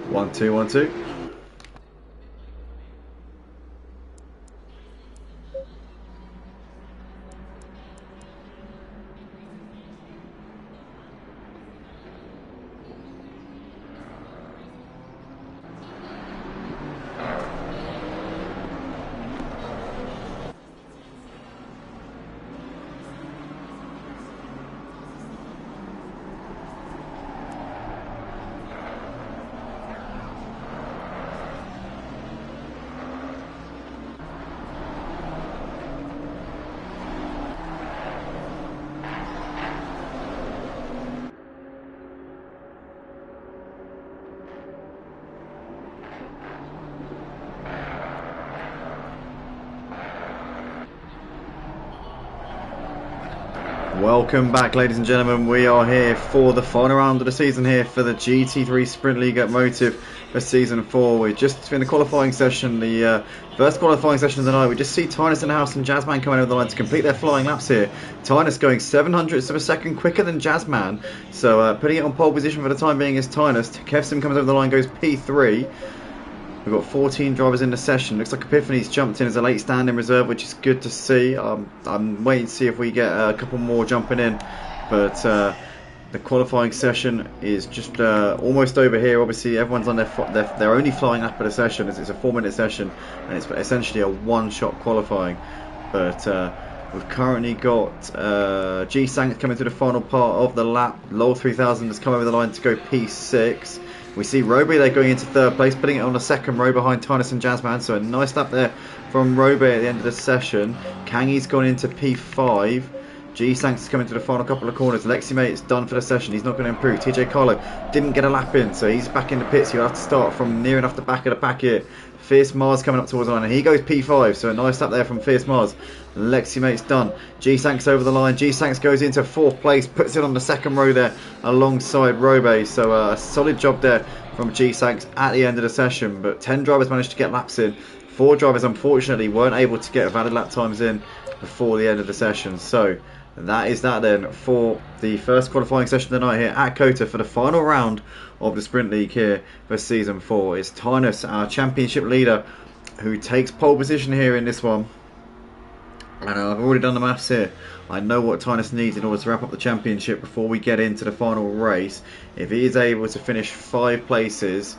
1 2 1 2. Welcome back, ladies and gentlemen. We are here for the final round of the season here for the GT3 Sprint League at Motive for Season 4. We're just in the qualifying session, the first qualifying session of the night. We just see Tynus in the house and Jazzman coming over the line to complete their flying laps here. Tynus going 700ths of a second quicker than Jazzman, so putting it on pole position for the time being is Tynus. Kevsim comes over the line, goes P3. We've got 14 drivers in the session. Looks like Epiphany's jumped in as a late stand in reserve, which is good to see. I'm waiting to see if we get a couple more jumping in. But the qualifying session is just almost over here. Obviously, everyone's on their only flying lap of the session. It's a 4-minute session, and it's essentially a one-shot qualifying. But we've currently got G-Sank coming to the final part of the lap. Lowell 3000 has come over the line to go P6. We see Roby there going into third place, putting it on the second row behind Tynus and Jazzman. So a nice lap there from Roby at the end of the session. Kangi's gone into P5. G-Sanks is coming to the final couple of corners. Leximate is done for the session. He's not going to improve. TJ Carlo didn't get a lap in, so he's back in the pits. He'll have to start from near enough the back of the pack here. Fierce Mars coming up towards the line, and he goes P5, so a nice lap there from Fierce Mars. Leximate's done. G-Sanks over the line. G-Sanks goes into fourth place, puts it on the second row there alongside Robe. So a solid job there from G-Sanks at the end of the session. But 10 drivers managed to get laps in. 4 drivers unfortunately weren't able to get valid lap times in before the end of the session. So that is that then for the first qualifying session of the night here at COTA for the final round of the Sprint League here for Season 4. It's Tynus, our championship leader, who takes pole position here in this one. And I've already done the maths here. I know what Tynus needs in order to wrap up the championship before we get into the final race. If he is able to finish 6 places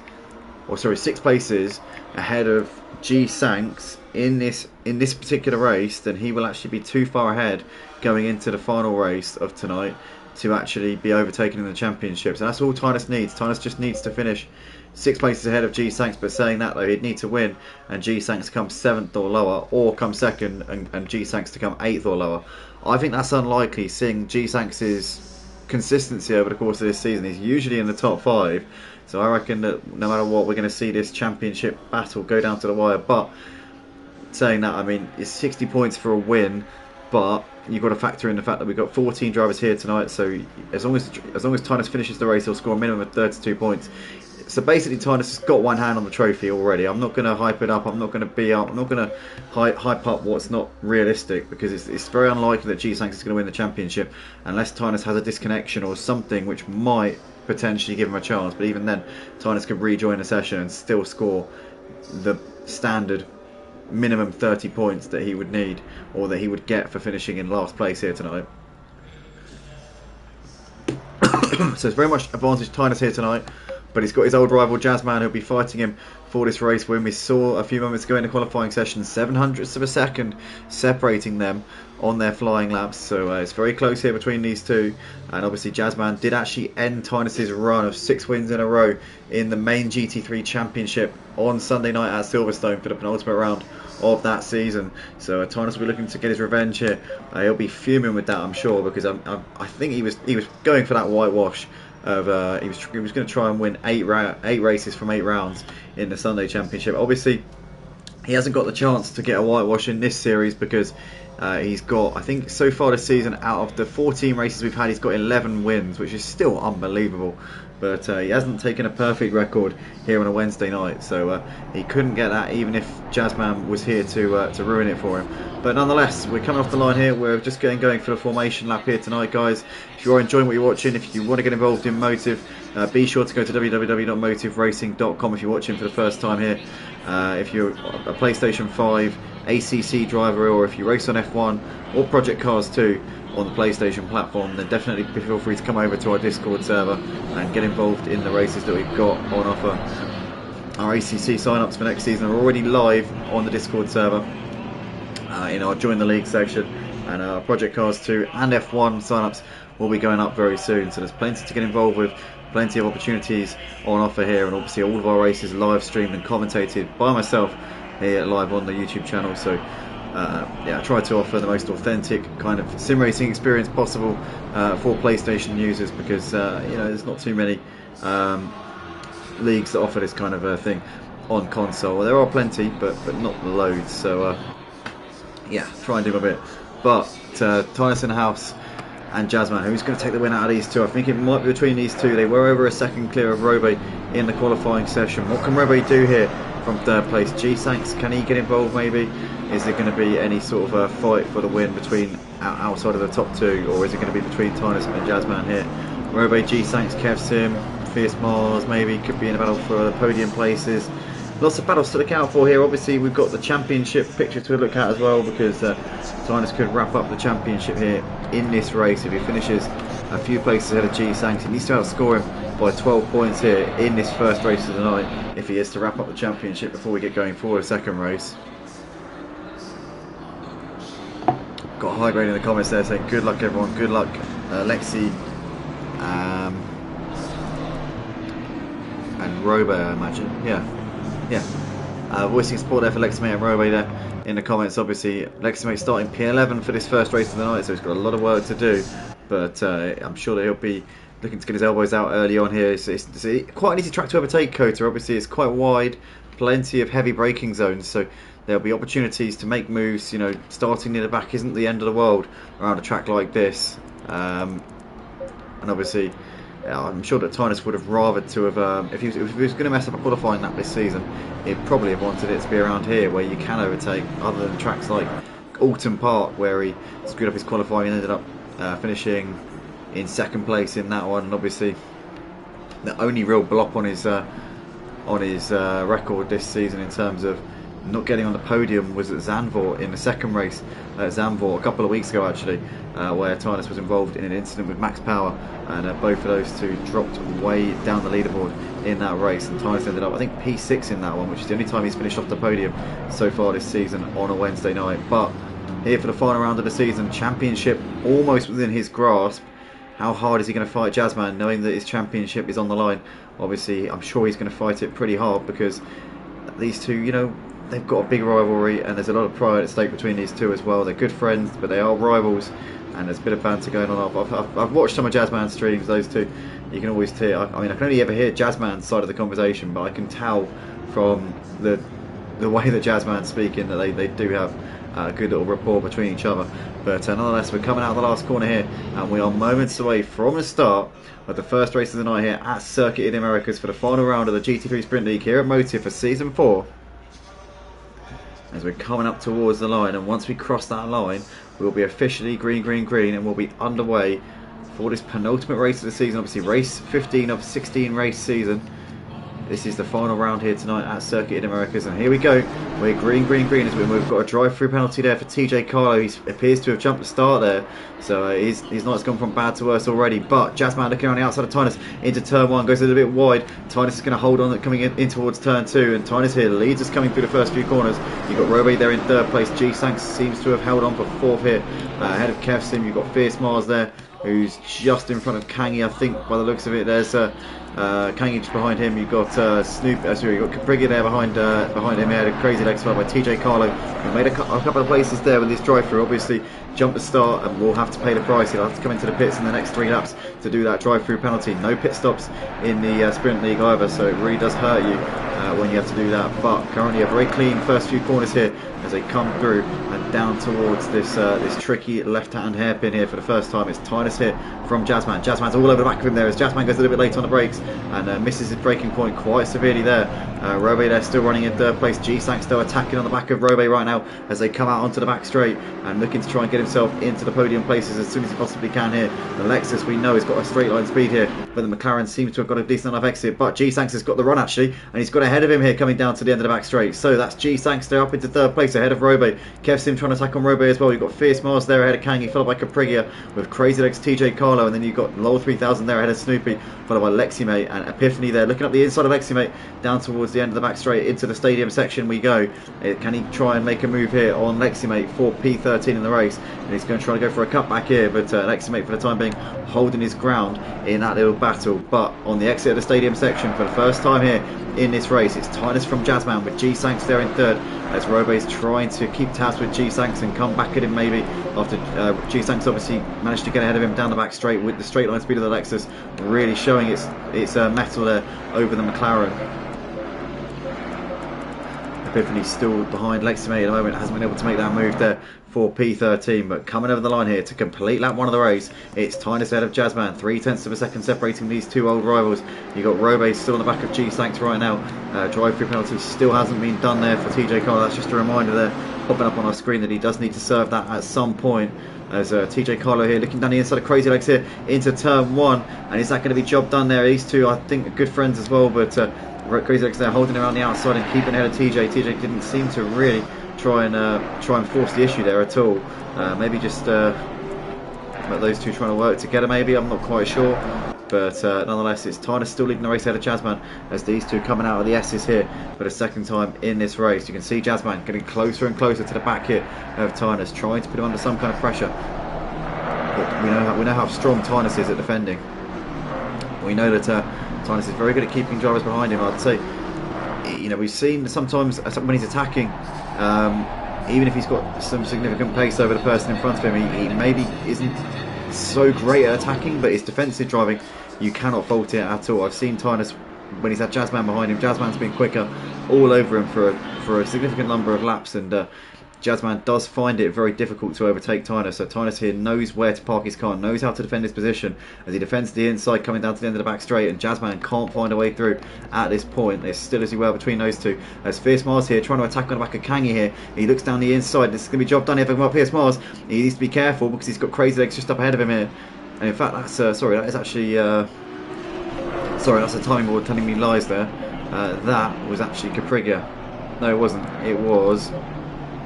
ahead of G-Sanks in this particular race, then he will actually be too far ahead going into the final race of tonight to actually be overtaken in the championship. So that's all Tynus needs. Tynus just needs to finish 6 places ahead of G-Sanks, but saying that though, he'd need to win and G-Sanks come 7th or lower, or come 2nd and G-Sanks to come 8th or lower. I think that's unlikely, seeing G-Sanks' consistency over the course of this season. He's usually in the top 5, so I reckon that no matter what, we're going to see this championship battle go down to the wire. But saying that, I mean, it's 60 points for a win, but you've got to factor in the fact that we've got 14 drivers here tonight, so as long as Tynus finishes the race, he'll score a minimum of 32 points. So basically Tynus has got one hand on the trophy already. I'm not going to hype it up, I'm not going to be up, I'm not going to hype up what's not realistic, because it's very unlikely that G-Sanks is going to win the championship unless Tynus has a disconnection or something which might potentially give him a chance. But even then, Tynus could rejoin the session and still score the standard minimum 30 points that he would need, or that he would get for finishing in last place here tonight. So it's very much advantage Tynus here tonight, but he's got his old rival Jazzman who'll be fighting him for this race win. We saw a few moments ago in the qualifying session 700ths of a second separating them on their flying laps, so it's very close here between these two. And obviously Jazzman did actually end Tynus's run of 6 wins in a row in the main GT3 championship on Sunday night at Silverstone for the penultimate round of that season. So Tynus will be looking to get his revenge here. He'll be fuming with that, I'm sure, because I think he was going for that whitewash of he was going to try and win 8 races from 8 rounds in the Sunday championship. Obviously he hasn't got the chance to get a whitewash in this series, because he's got, I think so far this season, out of the 14 races we've had, he's got 11 wins, which is still unbelievable. but he hasn't taken a perfect record here on a Wednesday night, so he couldn't get that even if Jazzman was here to ruin it for him. But nonetheless, we're coming off the line here. We're just getting going for the formation lap here tonight, guys. If you are enjoying what you're watching, if you want to get involved in Motive, be sure to go to www.motiveracing.com if you're watching for the first time here. If you're a PlayStation 5 ACC driver, or if you race on F1 or Project Cars 2 on the PlayStation platform, then definitely feel free to come over to our Discord server and get involved in the races that we've got on offer. Our ACC sign-ups for next season are already live on the Discord server in our Join the League section, and our Project Cars 2 and F1 sign-ups will be going up very soon, so there's plenty to get involved with, plenty of opportunities on offer here, and obviously all of our races live streamed and commentated by myself here live on the YouTube channel. So yeah, I try to offer the most authentic kind of sim racing experience possible for PlayStation users, because you know, there's not too many leagues that offer this kind of thing on console. Well, there are plenty, but not loads. So yeah, try and do my bit. But Tynus in the house and Jazzman, who's going to take the win out of these two? I think it might be between these two. They were over a second clear of Robe in the qualifying session. What can Robe do here from third place? G-Sanks, can he get involved maybe? Is there going to be any sort of a fight for the win between outside of the top two, or is it going to be between Tynus and Jazzman here? Robe, G-Sanks, Kev Sim, Fierce Mars maybe could be in a battle for the podium places. Lots of battles to look out for here. Obviously we've got the championship picture to look at as well, because Tynus could wrap up the championship here in this race if he finishes a few places ahead of G-Sanks. He needs to outscore him by 12 points here in this first race of the night if he is to wrap up the championship before we get going for the second race. Got a high grade in the comments there saying good luck everyone, good luck Lexi and Robe, I imagine. Yeah, voicing support there for Leximate and Robe there in the comments. Obviously Leximate starting P11 for this first race of the night, so he's got a lot of work to do, but I'm sure that he'll be looking to get his elbows out early on here. It's quite an easy track to overtake COTA. Obviously it's quite wide, plenty of heavy braking zones, so there'll be opportunities to make moves. You know, starting near the back isn't the end of the world around a track like this, and obviously I'm sure that Tynus would have rather to have, if he was going to mess up a qualifying lap this season, he'd probably have wanted it to be around here where you can overtake, other than tracks like Alton Park where he screwed up his qualifying and ended up finishing in second place in that one. And obviously the only real blop on his record this season in terms of not getting on the podium was at Zandvoort in the second race at Zandvoort a couple of weeks ago actually, where Tynus was involved in an incident with Max Power, and both of those two dropped way down the leaderboard in that race, and Tynus ended up I think P6 in that one, which is the only time he's finished off the podium so far this season on a Wednesday night. But here for the final round of the season, championship almost within his grasp. How hard is he going to fight Jazzman, knowing that his championship is on the line? Obviously I'm sure he's going to fight it pretty hard, because these two, you know, they've got a big rivalry and there's a lot of pride at stake between these two as well. They're good friends, but they are rivals, and there's a bit of banter going on. I've watched some of Jazzman's streams, those two. You can always hear, I mean I can only ever hear Jazzman's side of the conversation, but I can tell from the way that Jazzman's speaking that they do have a good little rapport between each other. But nonetheless, we're coming out of the last corner here, and we are moments away from the start of the first race of the night here at Circuit in the Americas for the final round of the GT3 Sprint League here at Motive for Season 4. As we're coming up towards the line, and once we cross that line we'll be officially green, and we'll be underway for this penultimate race of the season. Obviously race 15 of 16 race season. This is the final round here tonight at Circuit in Americas, and here we go. We're green as we've got a drive-through penalty there for TJ Carlo. He appears to have jumped the start there, so his night's gone from bad to worse already. But Jazzman looking around the outside of Tynus into turn 1, goes a little bit wide. Tynus is going to hold on coming in towards turn 2, and Tynus here leads us coming through the first few corners. You've got Robe there in third place. G-Sanks seems to have held on for fourth here, ahead of Kev Sim. You've got Fierce Mars there, who's just in front of Kangi, I think, by the looks of it. There's Kangi just behind him. You've got you've got Capriglia there behind him. He had a crazy leg spot by TJ Carlo. He made a couple of places there with his drive-through. Obviously jumped the start and will have to pay the price. He'll have to come into the pits in the next 3 laps to do that drive-through penalty. No pit stops in the Sprint League either, so it really does hurt you when you have to do that. But currently a very clean first few corners here as they come through and down towards this this tricky left-hand hairpin here for the first time. It's Tinus here from Jazzman. Jazzman's all over the back of him there as Jazzman goes a little bit late on the brakes and misses his braking point quite severely there. Robe there still running in third place. G-Sank still attacking on the back of Robe right now as they come out onto the back straight and looking to try and get himself into the podium places as soon as he possibly can here. The Lexus we know has got a straight line speed here, but the McLaren seems to have got a decent enough exit. But G-Sanks has got the run actually, and he's got ahead of him here coming down to the end of the back straight. So that's G-Sanks there up into third place ahead of Robe. Kev Sim trying to attack on Robe as well. You've got Fierce Mars there ahead of Kangi, followed by Caprigia with Crazy Legs TJ Carlo, and then you've got Lol 3000 there ahead of Snoopy, followed by Leximate and Epiphany there looking up the inside of Leximate down towards the end of the back straight into the stadium section we go. Can he try and make a move here on Leximate for P13 in the race? And he's going to try to go for a cutback here, but Leximate for the time being holding his ground in that little battle. But on the exit of the stadium section for the first time here in this race, it's Tinus from Jazzman with G-Sanks there in third as Robe's trying to keep tabs with G-Sanks and come back at him maybe after G-Sanks obviously managed to get ahead of him down the back straight with the straight line speed of the Lexus really showing its metal there over the McLaren. Epiphany's still behind Leximate at the moment, hasn't been able to make that move there for P13, but coming over the line here to complete lap one of the race, it's Tinus ahead of Jazzman, 0.3 of a second separating these two old rivals. You've got Robe still on the back of G-Sanks right now. Drive-through penalty still hasn't been done there for TJ Carlo. That's just a reminder there, popping up on our screen that he does need to serve that at some point. As TJ Carlo here looking down the inside of Crazy Legs here into turn one, and is that going to be job done there? These two I think are good friends as well, but Crazy Legs there holding around the outside and keeping ahead of TJ. TJ didn't seem to really try and force the issue there at all. Maybe just about those two trying to work together maybe, I'm not quite sure. But nonetheless, it's Tinus still leading the race ahead of Jazzman as these two coming out of the S's here for the second time in this race. You can see Jazzman getting closer and closer to the back here of Tinus, trying to put him under some kind of pressure. But we know how strong Tinus is at defending. We know that Tinus is very good at keeping drivers behind him. I'd say, you know, we've seen sometimes when he's attacking, even if he's got some significant pace over the person in front of him, he maybe isn't so great at attacking, but his defensive driving, you cannot fault it at all. I've seen Tinus when he's had Jazzman behind him. Jazzman's been quicker all over him for a significant number of laps, and Jazzman does find it very difficult to overtake Tinus. So Tinus here knows where to park his car, knows how to defend his position as he defends the inside coming down to the end of the back straight, and Jazzman can't find a way through at this point. There's still as you were between those two. As Fierce Mars here trying to attack on the back of Kangi here. He looks down the inside. This is going to be job done here for Fierce Mars. He needs to be careful because he's got Crazy Legs just up ahead of him here. And in fact, that's sorry, that is actually sorry, that's a timing board telling me lies there. That was actually Caprigia. No, it wasn't. It was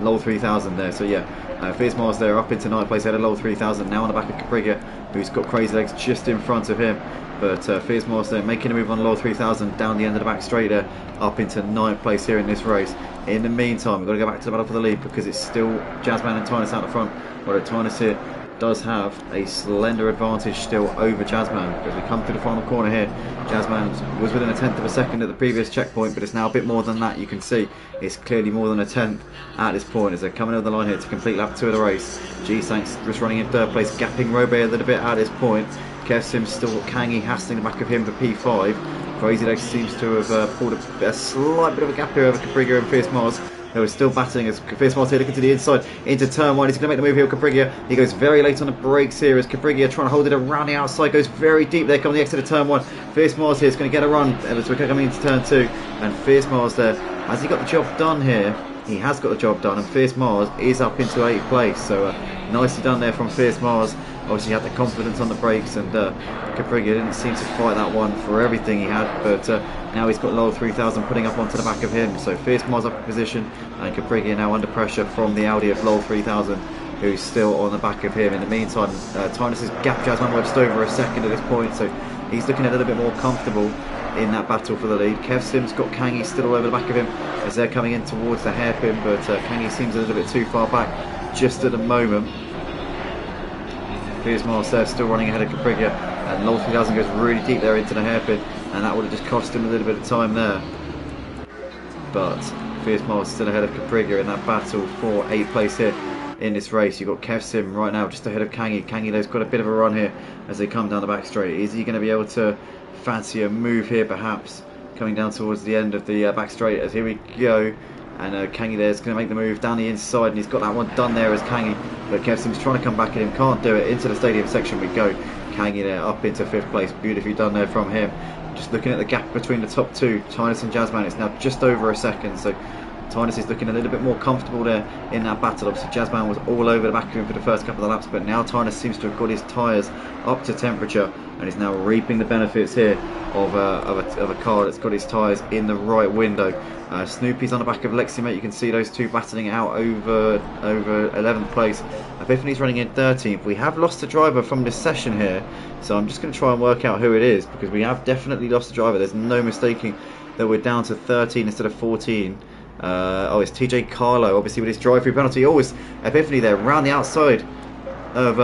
Lol 3000 there. So yeah, Fierce Mars there up into 9th place ahead of Lol 3000, now on the back of Caprigia, who's got Crazy Legs just in front of him. But Fierce Mars there making a move on Lol 3000 down the end of the back straight there, up into 9th place here in this race. In the meantime, we've got to go back to the battle for the lead because it's still Jazzman and Tinus out the front. Well, Tinus here does have a slender advantage still over Jazzman as we come through the final corner here. Jazzman was within 1/10 of a second at the previous checkpoint, but it's now a bit more than that. You can see it's clearly more than 1/10 at this point as they're coming over the line here to complete lap 2 of the race. G-Sanks just running in 3rd place, gapping Robe a little bit at this point. Kev Sim's still got Kangi hassling the back of him for P5. Crazy Legs seems to have pulled a slight bit of a gap here over Caprigia and Fierce Mars. They were still battling as Fierce Mars here looking to the inside into turn 1. He's going to make the move here with Caprigia. He goes very late on the brakes here as Caprigia trying to hold it around the outside, goes very deep there coming the exit of turn 1. Fierce Mars here is going to get a run as we're coming into turn 2, and Fierce Mars there, has he got the job done here? He has got the job done, and Fierce Mars is up into 8th place, so nicely done there from Fierce Mars. Obviously he had the confidence on the brakes, and Caprigia didn't seem to fight that one for everything he had, but now he's got Lol 3000 putting up onto the back of him. So Fierce Mars up in position, and Caprigia now under pressure from the Audi of Lol 3000, who's still on the back of him. In the meantime, Tinus has gapped Jazzman by just over a second at this point, so he's looking a little bit more comfortable in that battle for the lead. Kev Sim's got Kangi still all over the back of him as they're coming in towards the hairpin, but Kangi seems a little bit too far back just at the moment. Fierce Mars there still running ahead of Caprigia, and Lol 3000 goes really deep there into the hairpin, and that would have just cost him a little bit of time there. But Fierce Mars still ahead of Caprigia in that battle for 8th place here in this race. You've got Kev Sim right now just ahead of Kangi. Kangi though's got a bit of a run here as they come down the back straight. Is he going to be able to fancy a move here perhaps? coming down towards the end of the back straight. As here we go. And Kangi there is going to make the move down the inside, and he's got that one done there as Kangi. But Kev Sim's trying to come back at him, can't do it. Into the stadium section we go. Kangi there up into 5th place. Beautifully done there from him. Just looking at the gap between the top two, Tynus and Jazzman, it's now just over a second. So Tynus is looking a little bit more comfortable there in that battle. Obviously Jazzman was all over the back of him for the first couple of laps, but now Tynus seems to have got his tyres up to temperature and is now reaping the benefits here of a car that's got his tyres in the right window. Snoopy's on the back of Lexi, mate. You can see those two battling it out over 11th place. Epiphany's running in 13th. We have lost a driver from this session here, so I'm just going to try and work out who it is, because we have definitely lost a driver. There's no mistaking that we're down to 13 instead of 14. Oh, it's TJ Carlo, obviously with his drive-through penalty. Always Epiphany there, round the outside of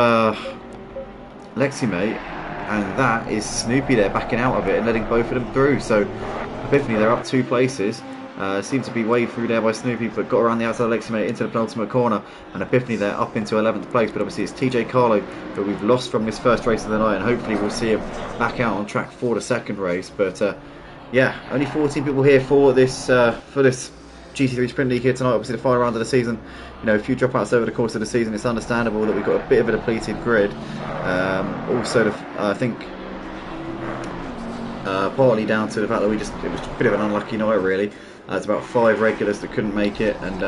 Lexi, mate. And that is Snoopy there backing out of it and letting both of them through. So Epiphany, they're up 2 places. Seems to be waved through there by Snoopy, but got around the outside of Lexi, mate, into the penultimate corner. And Epiphany there up into 11th place. But obviously it's TJ Carlo that we've lost from this first race of the night, and hopefully we'll see him back out on track for the second race. But yeah, only 14 people here for this GT3 Sprint League here tonight. Obviously the final round of the season, you know, a few dropouts over the course of the season. It's understandable that we've got a bit of a depleted grid. Also, I think partly down to the fact that it was a bit of an unlucky night, really. It's about 5 regulars that couldn't make it, and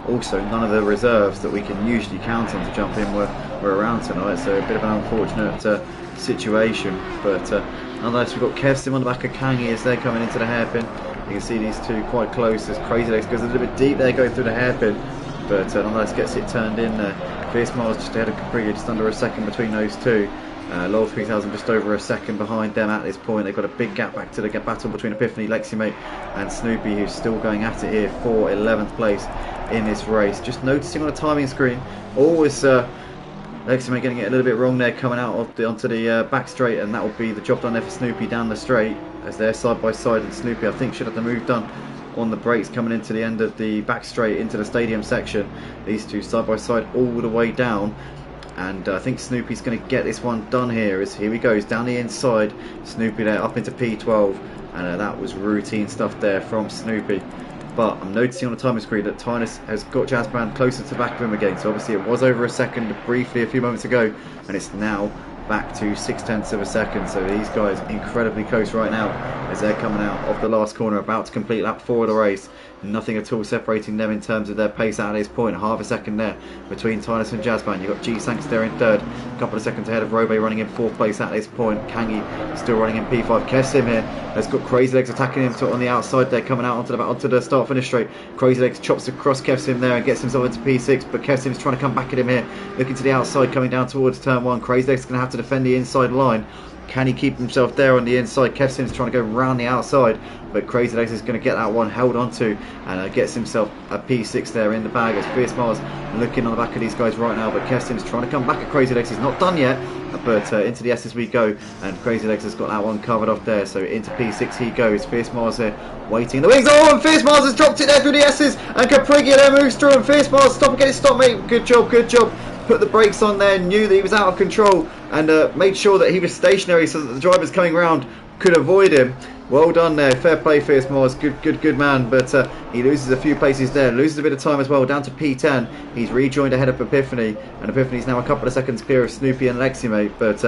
also none of the reserves that we can usually count on to jump in were around tonight. So a bit of an unfortunate situation. But nonetheless, we've got Kev Sim on the back of Kangi as they're coming into the hairpin. You can see these two quite close as Crazy Legs goes a little bit deep there going through the hairpin, but nonetheless gets it turned in there. Fierce Miles just ahead of Capri, just under a second between those two. Lowell 3000 just over a second behind them at this point. They've got a big gap back to the battle between Epiphany, Leximate and Snoopy, who's still going at it here for 11th place in this race. Just noticing on the timing screen, always Leximate getting it a little bit wrong there, coming out of onto the back straight, and that will be the job done there for Snoopy down the straight, as they're side by side, and Snoopy I think should have the move done on the brakes coming into the end of the back straight into the stadium section. These two side by side all the way down, and I think Snoopy's going to get this one done here. As here he goes down the inside, Snoopy there up into P12, and that was routine stuff there from Snoopy. But I'm noticing on the timing screen that Tynus has got Jazzman closer to the back of him again. So obviously it was over a second briefly a few moments ago, and it's now back to 0.6 of a second. So these guys incredibly close right now as they're coming out of the last corner, about to complete lap 4 of the race. Nothing at all separating them in terms of their pace at this point. Half a second there between Tynus and Jazzman. You've got G-Sanks there in 3rd, a couple of seconds ahead of Robe running in 4th place at this point. Kangi still running in P5. Kessim here has got Crazy Legs attacking him on the outside there, coming out onto the start finish straight. Crazy Legs chops across Kessim there and gets himself into P6, but Kessim's trying to come back at him here, looking to the outside, coming down towards turn 1. Crazy Legs is going to have to defend the inside line. Can he keep himself there on the inside? Kevson's trying to go round the outside, but Crazy Legs is going to get that one held onto, and gets himself a P6 there in the bag as Fierce Mars looking on the back of these guys right now. But Kevson's trying to come back at Crazy Legs. He's not done yet, but into the S as we go, and Crazy Legs has got that one covered off there. So into P6 he goes. Fierce Mars here waiting in the wings. Oh, and Fierce Mars has dropped it there through the S's, and Caprigia there moves through, and Fierce Mars stop and get it stopped, mate. Good job, good job. Put the brakes on there, knew that he was out of control, and made sure that he was stationary so that the drivers coming round could avoid him. Well done there, fair play Fierce Mars, good man, but he loses a few places there, loses a bit of time as well, down to P10. He's rejoined ahead of Epiphany, and Epiphany's now a couple of seconds clear of Snoopy and Lexi, mate, but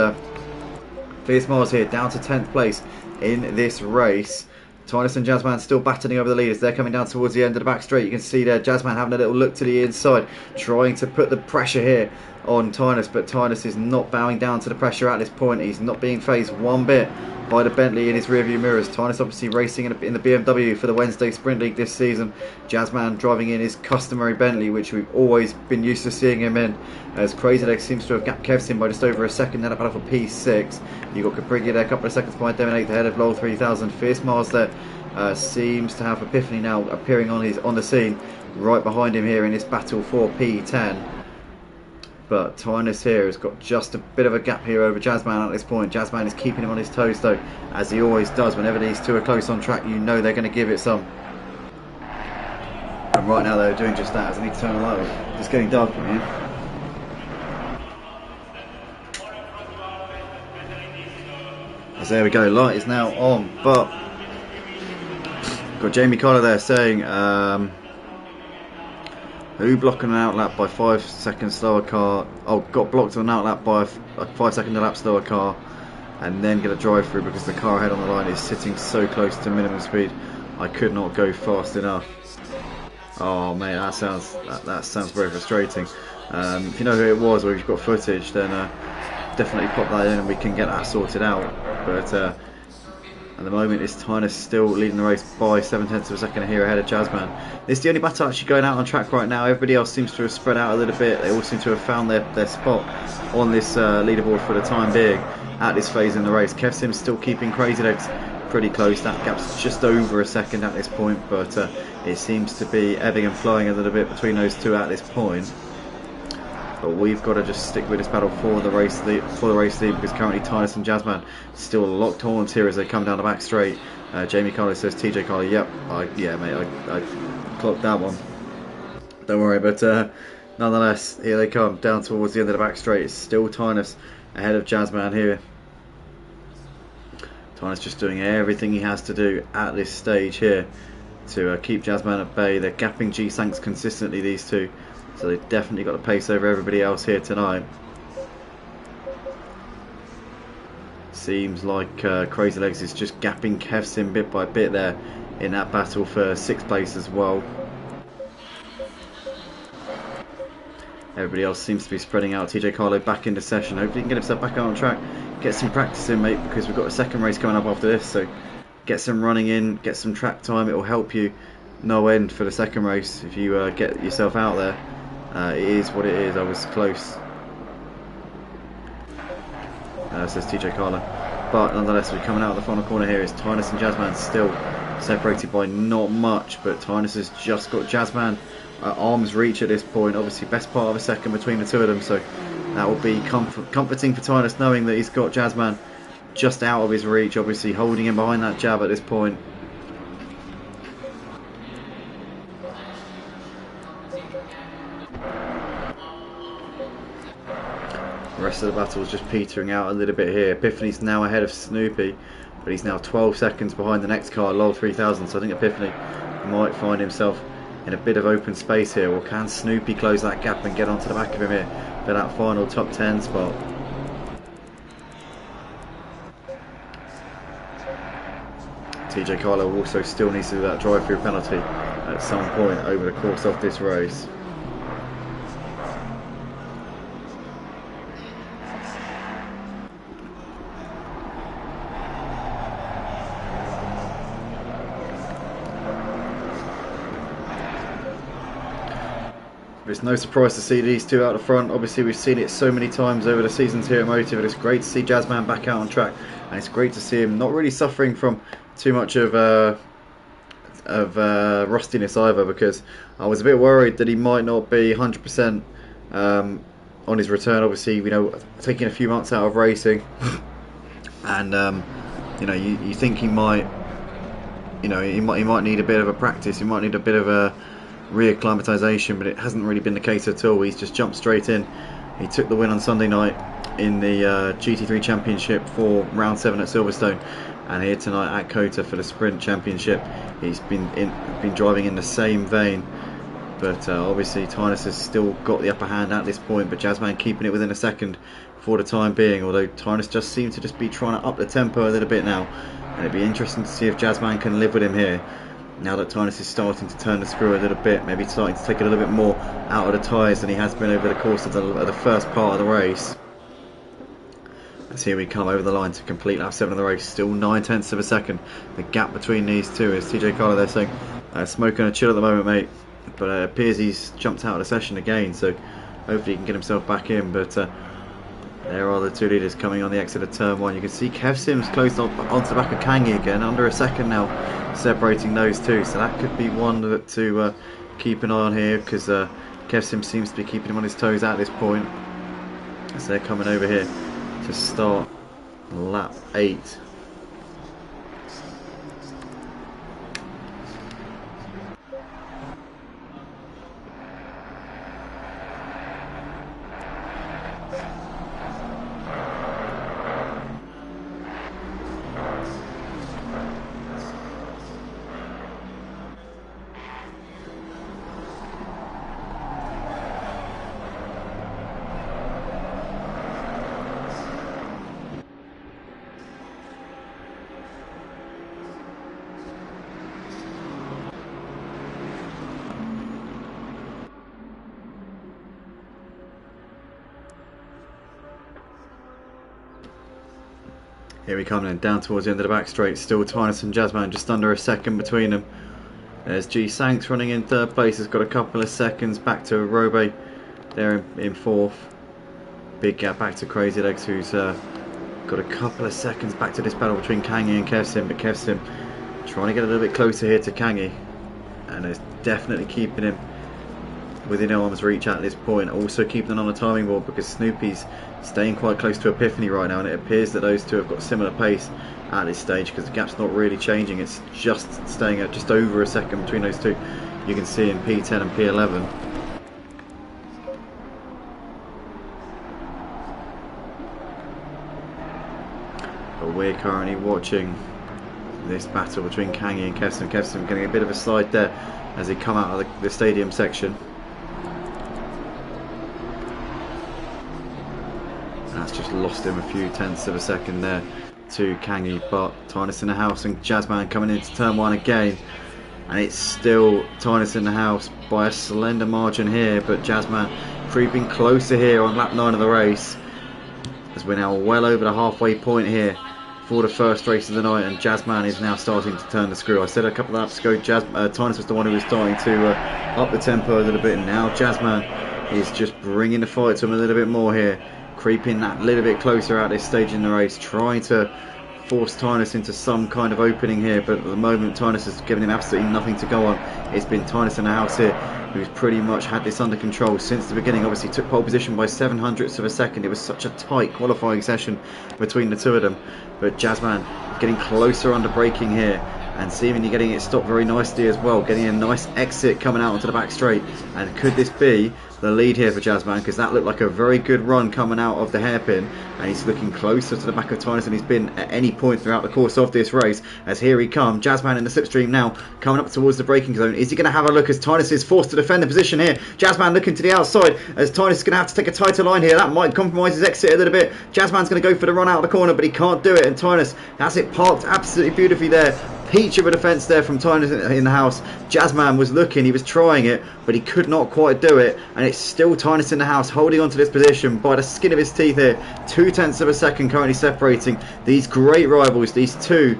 Fierce Mars here down to 10th place in this race. Tynus and Jazzman still battling over the leaders. They're coming down towards the end of the back straight. You can see there Jazzman having a little look to the inside, trying to put the pressure here on Tynus, but Tynus is not bowing down to the pressure at this point. He's not being phased one bit by the Bentley in his rearview mirrors. Tynus obviously racing in the BMW for the Wednesday Sprint League this season. Jazzman driving in his customary Bentley, which we've always been used to seeing him in, as Crazy Legs seems to have gapped Kevsin by just over a second. Then up for P6. You've got Caprigia there a couple of seconds behind them, 8th ahead of Lowell 3000. Fierce Mars there seems to have Epiphany now appearing on the scene right behind him here in this battle for P10. But Tynus here has got just a bit of a gap here over Jazzman at this point. Jazzman is keeping him on his toes though, as he always does whenever these two are close on track. You know they're going to give it some. And right now they're doing just that, as I need to turn the light off. It's getting dark in here. As there we go, light is now on, but Got Jamie Collar there saying, who blocking an outlap by 5 seconds slower car? Oh, got blocked on an outlap by a 5 second lap slower car, and then get a drive through because the car ahead on the line is sitting so close to minimum speed. I could not go fast enough. Oh mate, that sounds very frustrating. If you know who it was, or if you've got footage, then definitely pop that in and we can get that sorted out. But at the moment, it's Tynus still leading the race by 7/10 of a second here ahead of Jazzman. It's the only battle actually going out on track right now. Everybody else seems to have spread out a little bit. They all seem to have found their spot on this leaderboard for the time being at this phase in the race. Kev Sim's still keeping Crazy Legs pretty close. That gap's just over a second at this point, but it seems to be ebbing and flowing a little bit between those two at this point. But we've got to just stick with this battle for the race lead, because currently Tynus and Jazzman still locked horns here as they come down the back straight. Jamie Carly says, TJ Carly, yep, yeah mate, I clocked that one. Don't worry, but nonetheless, here they come down towards the end of the back straight. It's still Tynus ahead of Jazzman here. Tynus just doing everything he has to do at this stage here to keep Jazzman at bay. They're gapping G-Sanks consistently, these two. So they've definitely got the pace over everybody else here tonight. Seems like Crazy Legs is just gapping Kev Sim bit by bit there in that battle for 6th place as well. Everybody else seems to be spreading out. TJ Carlo back into session. Hopefully he can get himself back out on track. Get some practice in, mate, because we've got a second race coming up after this. So get some running in, get some track time. It will help you no end for the second race if you get yourself out there. It is what it is. I was close, says TJ Carlo. But nonetheless, we're coming out of the final corner here. It's Tynus and Jazzman still separated by not much, but Tynus has just got Jazzman at arm's reach at this point. Obviously, best part of a second between the two of them, so that will be comforting for Tynus, knowing that he's got Jazzman just out of his reach. Obviously, holding him behind that jab at this point. The rest of the battle is just petering out a little bit here. Epiphany's now ahead of Snoopy, but he's now 12 seconds behind the next car, LOL 3000. So I think Epiphany might find himself in a bit of open space here. Or can Snoopy close that gap and get onto the back of him here for that final top 10 spot? TJ Carlo also still needs to do that drive-through penalty at some point over the course of this race. It's no surprise to see these two out the front. Obviously, we've seen it so many times over the seasons here at Motive, and it's great to see Jazzman back out on track, and it's great to see him not really suffering from too much of rustiness either, because I was a bit worried that he might not be 100% on his return. Obviously, you know, taking a few months out of racing, and you know, you think he might, you know, he might need a bit of a practice. He might need a bit of a reacclimatisation, but it hasn't really been the case at all. He's just jumped straight in. He took the win on Sunday night in the GT3 Championship for round 7 at Silverstone, and here tonight at COTA for the Sprint Championship. He's been driving in the same vein, but obviously Tynus has still got the upper hand at this point, but Jazzman keeping it within a second for the time being, although Tynus just seems to just be trying to up the tempo a little bit now, and it'd be interesting to see if Jazzman can live with him here. Now that Tynus is starting to turn the screw a little bit, maybe starting to take a little bit more out of the tyres than he has been over the course of the first part of the race. As here we come over the line to complete lap 7 of the race. Still 9/10 of a second. The gap between these two is TJ Carlo there saying, smoking a chill at the moment, mate. But it appears he's jumped out of the session again, so hopefully he can get himself back in. But there are the two leaders coming on the exit of turn 1. You can see Kev Sims close onto the back of Kangi again, under a second now, separating those two. So that could be one to keep an eye on here, because Kev Sims seems to be keeping him on his toes at this point. So they're coming over here to start lap 8. Here we come then, down towards the end of the back straight. Still Tynus and Jazzman, just under a second between them. There's G Sanks running in third place, has got a couple of seconds. Back to Robe there in fourth. Big gap back to Crazy Legs, who's got a couple of seconds back to this battle between Kangi and Kevsim. But Kevsim trying to get a little bit closer here to Kangi, and is definitely keeping him within arm's reach at this point. Also keeping them on the timing board because Snoopy's staying quite close to Epiphany right now, and it appears that those two have got similar pace at this stage because the gap's not really changing. It's just staying at just over a second between those two. You can see in P10 and P11. But we're currently watching this battle between Kangi and Kevsim. Kevsim getting a bit of a slide there as he come out of the stadium section. That's just lost him a few tenths of a second there to Kangi, but Tynus in the house and Jazzman coming into turn one again, and it's still Tynus in the house by a slender margin here, but Jazzman creeping closer here on lap 9 of the race as we're now well over the halfway point here for the first race of the night, and Jazzman is now starting to turn the screw. I said a couple of laps ago Tynus was the one who was starting to up the tempo a little bit, and now Jazzman is just bringing the fight to him a little bit more here, creeping that little bit closer at this stage in the race, trying to force Tynus into some kind of opening here, but at the moment Tynus has given him absolutely nothing to go on. It's been Tynus in the house here who's pretty much had this under control since the beginning. Obviously took pole position by 7/100ths of a second. It was such a tight qualifying session between the two of them, but Jazzman getting closer under braking here and seemingly getting it stopped very nicely as well, getting a nice exit coming out onto the back straight. And could this be the lead here for Jazzman, because that looked like a very good run coming out of the hairpin, and he's looking closer to the back of Tynus than he's been at any point throughout the course of this race. As here he comes, Jazzman in the slipstream now, coming up towards the braking zone. Is he going to have a look as Tynus is forced to defend the position here? Jazzman looking to the outside as Tynus is going to have to take a tighter line here. That might compromise his exit a little bit. Jazzman's going to go for the run out of the corner, but he can't do it, and Tynus has it parked absolutely beautifully there. Peach of a defence there from Tynus in the house. Jazzman was looking, he was trying it, but he could not quite do it, and it's still Tynus in the house holding on to this position by the skin of his teeth here. 0.2 of a second currently separating these great rivals, these two,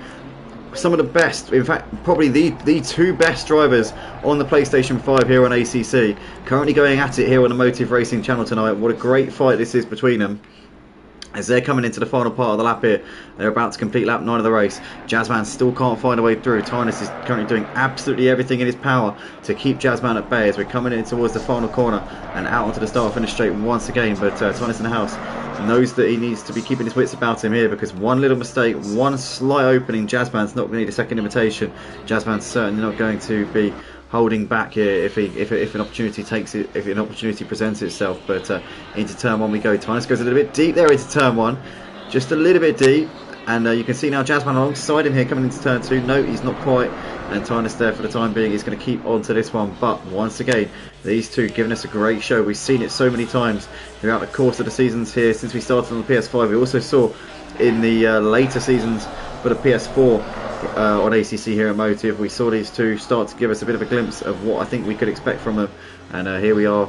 some of the best, in fact probably the two best drivers on the PlayStation 5 here on ACC, currently going at it here on the Motive Racing channel tonight. What a great fight this is between them as they're coming into the final part of the lap here. They're about to complete lap 9 of the race. Jazzman still can't find a way through. Tynus is currently doing absolutely everything in his power to keep Jazzman at bay as we're coming in towards the final corner and out onto the start finish straight once again. But Tynus in the house knows that he needs to be keeping his wits about him here, because one little mistake, one slight opening, Jazzman's not going to need a second invitation. Jazzman's certainly not going to be holding back here if an opportunity presents itself. But into turn one we go. Tynus goes a little bit deep there into turn one, just a little bit deep, and you can see now Jazzman alongside him here coming into turn two. No, he's not quite, and Tynus there for the time being is going to keep on to this one. But once again, these two giving us a great show. We've seen it so many times throughout the course of the seasons here since we started on the PS5. We also saw in the later seasons for the PS4 on ACC here at Motive, we saw these two start to give us a bit of a glimpse of what I think we could expect from them. And here we are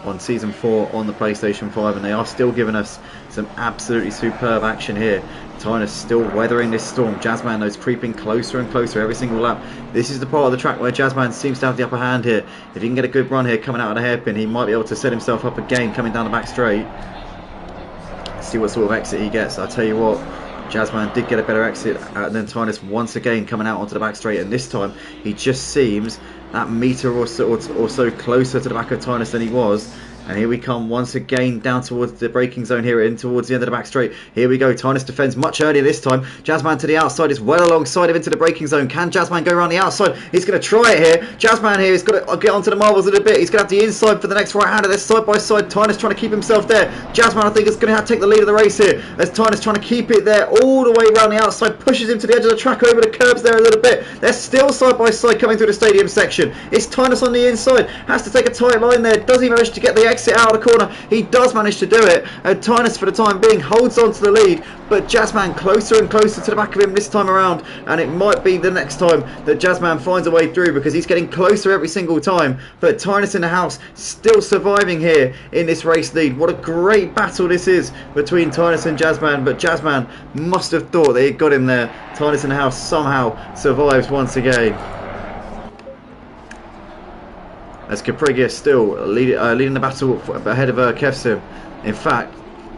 on Season 4 on the PlayStation 5, and they are still giving us some absolutely superb action here. Tynus still weathering this storm. Jazzman knows creeping closer and closer every single lap. This is the part of the track where Jazzman seems to have the upper hand here. If he can get a good run here coming out of the hairpin, he might be able to set himself up again coming down the back straight. See what sort of exit he gets. I'll tell you what, Jazzman did get a better exit than Tynus once again coming out onto the back straight, and this time he just seems that metre or so closer to the back of Tynus than he was. And here we come once again down towards the braking zone here, in towards the end of the back straight. Here we go. Tynus defends much earlier this time. Jazzman to the outside is well alongside him into the braking zone. Can Jazzman go around the outside? He's going to try it here. Jazzman here has got to get onto the marbles a little bit. He's going to have the inside for the next right-hander. They're side by side. Tynus trying to keep himself there. Jazzman, I think, is going to have to take the lead of the race here, as Tynus trying to keep it there all the way around the outside. Pushes him to the edge of the track over the curbs there a little bit. They're still side by side coming through the stadium section. It's Tynus on the inside. Has to take a tight line there. Doesn't even manage to get the exit out of the corner. He does manage to do it, and Tynus for the time being holds on to the lead, but Jazzman closer and closer to the back of him this time around, and it might be the next time that Jazzman finds a way through, because he's getting closer every single time. But Tynus in the house still surviving here in this race lead. What a great battle this is between Tynus and Jazzman, but Jazzman must have thought that he got him there. Tynus in the house somehow survives once again, as Clegg still leading the battle ahead of Kevsim. In fact,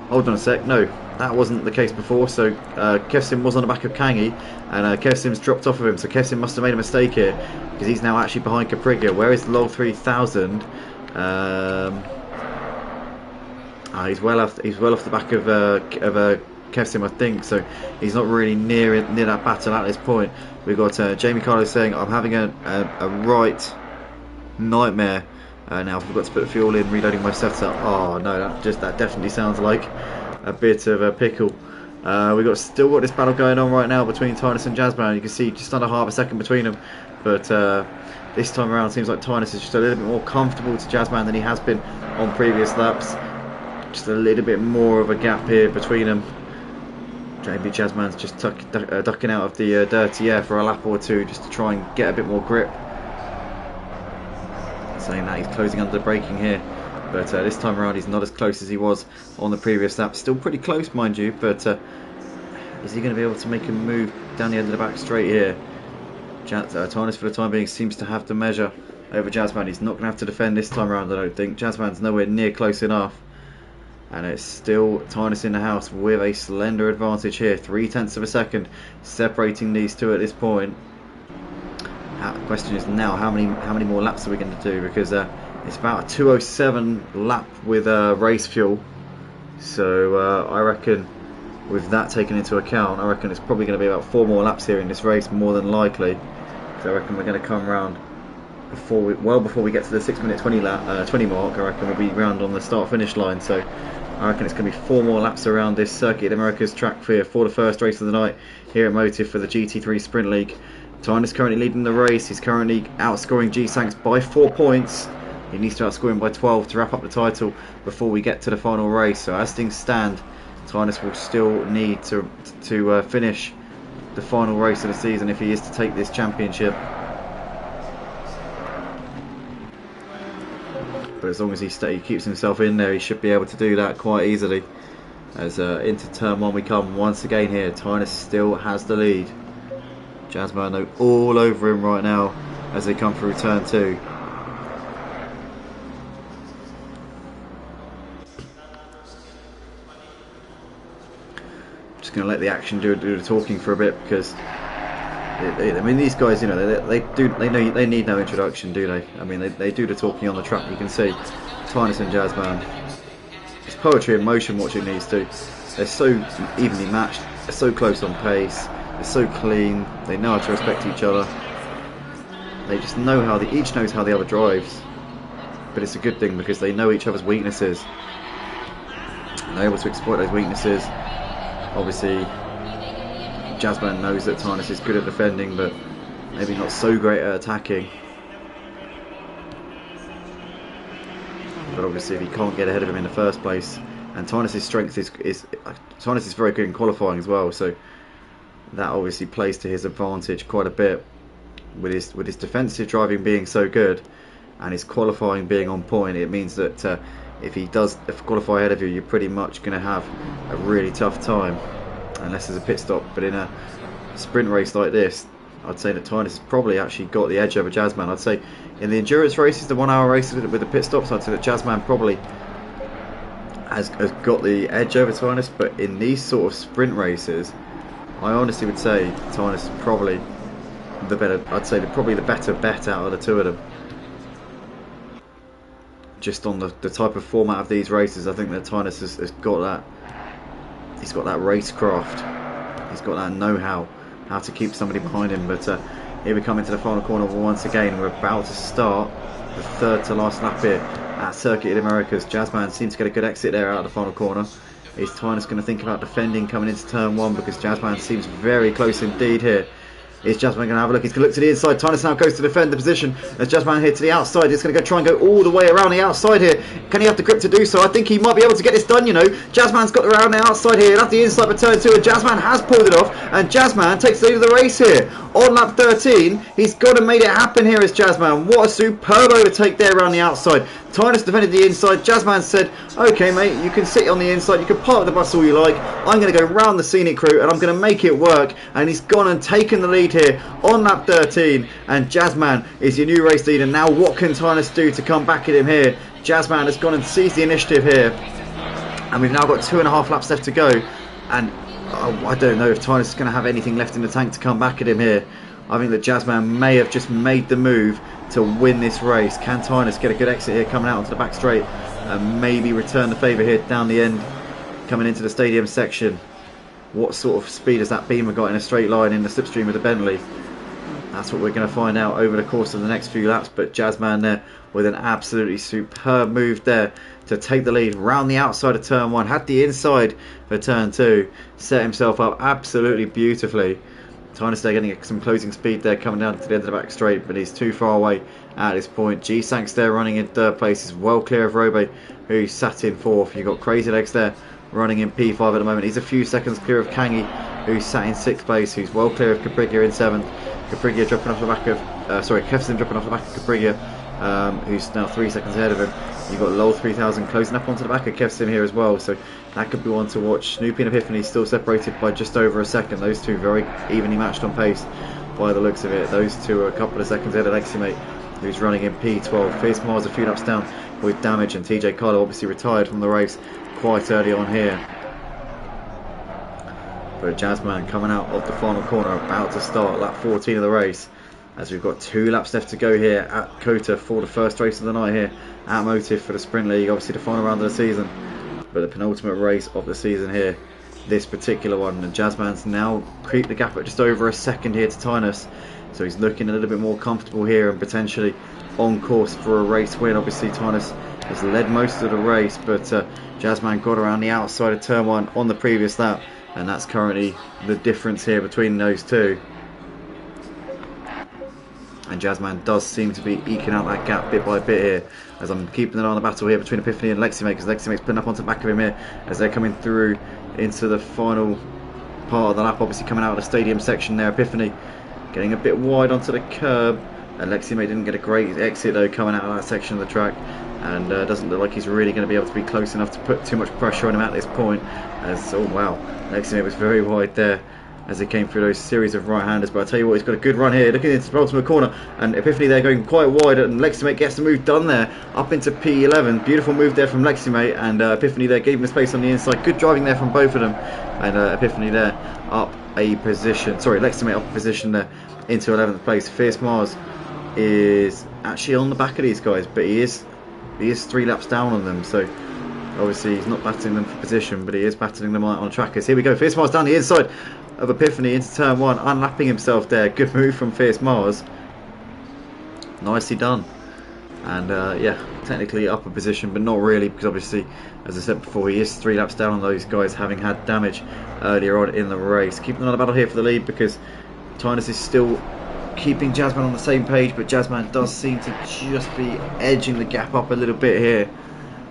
hold on a sec, no, that wasn't the case before. So Kevsim was on the back of Kangi, and Kevsim's dropped off of him, so Kevsim must have made a mistake here, because he's now actually behind Clegg. Where is Lol 3000? He's well off the back of Kevsim, I think, so he's not really near that battle at this point. We've got Jamie Carlo saying, I'm having a right nightmare. Now I forgot to put the fuel in, reloading my setup. Oh no, that definitely sounds like a bit of a pickle. We've still got this battle going on right now between Tynus and Jazzman. You can see just under half a second between them, but this time around it seems like Tynus is just a little bit more comfortable to Jazzman than he has been on previous laps. Just a little bit more of a gap here between them. Maybe Jazzman's just ducking out of the dirty air for a lap or two, just to try and get a bit more grip. Saying that he's closing under the braking here, but this time around he's not as close as he was on the previous lap. Still pretty close, mind you, but is he going to be able to make a move down the end of the back straight here? Tynus for the time being seems to have the measure over Jazzman. He's not going to have to defend this time around, I don't think. Jazzman's nowhere near close enough, and it's still Tynus in the house with a slender advantage here, 0.3 of a second separating these two at this point. The question is now, how many more laps are we going to do, because it's about a 2:07 lap with race fuel, so I reckon with that taken into account, I reckon it's probably going to be about 4 more laps here in this race, more than likely. So I reckon we're going to come round before we get to the 6-minute 20 mark. I reckon we'll be round on the start finish line, so I reckon it's going to be 4 more laps around this Circuit America's track for the first race of the night here at Motive for the GT3 Sprint League. Tynus currently leading the race. He's currently outscoring G-Sanks by 4 points. He needs to outscore him by 12 to wrap up the title before we get to the final race. So as things stand, Tynus will still need to finish the final race of the season if he is to take this championship. But as long as he keeps himself in there, he should be able to do that quite easily. As into turn 1 we come once again here. Tynus still has the lead. Jazzman all over him right now as they come through turn 2. Just going to let the action do the talking for a bit, because I mean, these guys, you know, they need no introduction, do they? I mean, they do the talking on the track. You can see Tynus and Jazzman. It's poetry in motion watching these two. They're so evenly matched. They're so close on pace. They're so clean. They know how to respect each other. They just know each knows how the other drives. But it's a good thing, because they know each other's weaknesses. And they're able to exploit those weaknesses. Obviously, Jazzman knows that Tynus is good at defending, but maybe not so great at attacking. But obviously, if he can't get ahead of him in the first place, and Tynus' strength is Tynus is very good in qualifying as well, so that obviously plays to his advantage quite a bit, with his defensive driving being so good and his qualifying being on point. It means that if he does qualify ahead of you, you're pretty much going to have a really tough time unless there's a pit stop. But in a sprint race like this, I'd say that Tynus has probably actually got the edge over Jazzman. I'd say in the endurance races, the 1 hour races with the pit stops, I'd say that Jazzman probably has got the edge over Tynus. But in these sort of sprint races, I honestly would say Tynus is probably the better. I'd say probably the better bet out of the two of them. Just on the type of format of these races, I think that Tynus has got that. He's got that racecraft. He's got that know-how to keep somebody behind him. But here we come into the final corner once again. We're about to start the third to last lap here at Circuit of the Americas. Jazzman seems to get a good exit there out of the final corner. Is Tynus going to think about defending coming into turn 1, because Jazzman seems very close indeed here Is Jazzman going to have a look? He's going to look to the inside. Tynus now goes to defend the position. As Jazzman here to the outside, he's going to try and go all the way around the outside here. Can he have the grip to do so? I think he might be able to get this done, you know. Jazzman's got around the outside here. He'll have the inside for turn 2, and Jazzman has pulled it off. And Jazzman takes the lead of the race here. On lap 13, he's got to make it happen here as Jazzman. What a superb overtake there around the outside. Tynus defended the inside. Jazzman said, okay mate, you can sit on the inside, you can park the bus all you like. I'm going to go round the scenic route and I'm going to make it work. And he's gone and taken the lead here on lap 13. And Jazzman is your new race leader. Now what can Tynus do to come back at him here? Jazzman has gone and seized the initiative here. And we've now got 2.5 laps left to go. And I don't know if Tynus is going to have anything left in the tank to come back at him here. I think that Jazzman may have just made the move to win this race. Can Tynus get a good exit here coming out onto the back straight and maybe return the favour here down the end coming into the stadium section? What sort of speed has that Beamer got in a straight line in the slipstream of the Bentley? That's what we're going to find out over the course of the next few laps. But Jazzman there with an absolutely superb move there to take the lead round the outside of turn 1. Had the inside for turn 2. Set himself up absolutely beautifully. Tynus there getting some closing speed there coming down to the end of the back straight, but he's too far away at this point. G-Sanks there running in 3rd place. Is well clear of Robe, who sat in 4th. You've got Crazy Legs there running in P5 at the moment. He's a few seconds clear of Kangi, who sat in 6th place, who's well clear of Capriglia in 7th. Capriglia dropping off the back of Kevsim dropping off the back of Capriglia, who's now 3 seconds ahead of him. You've got Lol 3000 closing up onto the back of Kevsim here as well, so that could be one to watch. Snoopy and Epiphany still separated by just over a second. Those two very evenly matched on pace by the looks of it. Those two are a couple of seconds ahead of Leximate, who's running in P12. Fierce Mars a few laps down with damage, and TJ Carlo obviously retired from the race quite early on here. But Jazzman coming out of the final corner, about to start lap 14 of the race, as we've got 2 laps left to go here at COTA for the first race of the night here at Motive for the Sprint League. Obviously the final round of the season, but the penultimate race of the season here, this particular one. And Jazzman's now creeped the gap at just over a second here to Tynus, so he's looking a little bit more comfortable here and potentially on course for a race win. Obviously Tynus has led most of the race, but Jazzman got around the outside of turn 1 on the previous lap, and that's currently the difference here between those two. And Jazzman does seem to be eking out that gap bit by bit here, as I'm keeping an eye on the battle here between Epiphany and Leximate, because Leximate's putting up onto the back of him here as they're coming through into the final part of the lap. Obviously coming out of the stadium section there, Epiphany getting a bit wide onto the curb, and Leximate didn't get a great exit though coming out of that section of the track, and doesn't look like he's really going to be able to be close enough to put too much pressure on him at this point. As oh wow, Leximate was very wide there as he came through those series of right-handers. But I tell you what, he's got a good run here, looking into the ultimate corner, and Epiphany there going quite wide, and Leximate gets the move done there up into P11. Beautiful move there from Leximate, and Epiphany there gave him the space on the inside. Good driving there from both of them, and Epiphany there up a position, sorry, Leximate up a position there into 11th place. Fierce Mars is actually on the back of these guys, but he is 3 laps down on them, so obviously he's not battling them for position, but he is battling them on trackers. Here we go, Fierce Mars down the inside of Epiphany into turn 1, unlapping himself there. Good move from Fierce Mars, nicely done. And yeah, technically up a position, but not really, because obviously, as I said before, he is 3 laps down on those guys, having had damage earlier on in the race. Keeping on the battle here for the lead, because Tynus is still keeping Jazzman on the same page, but Jazzman does seem to just be edging the gap up a little bit here,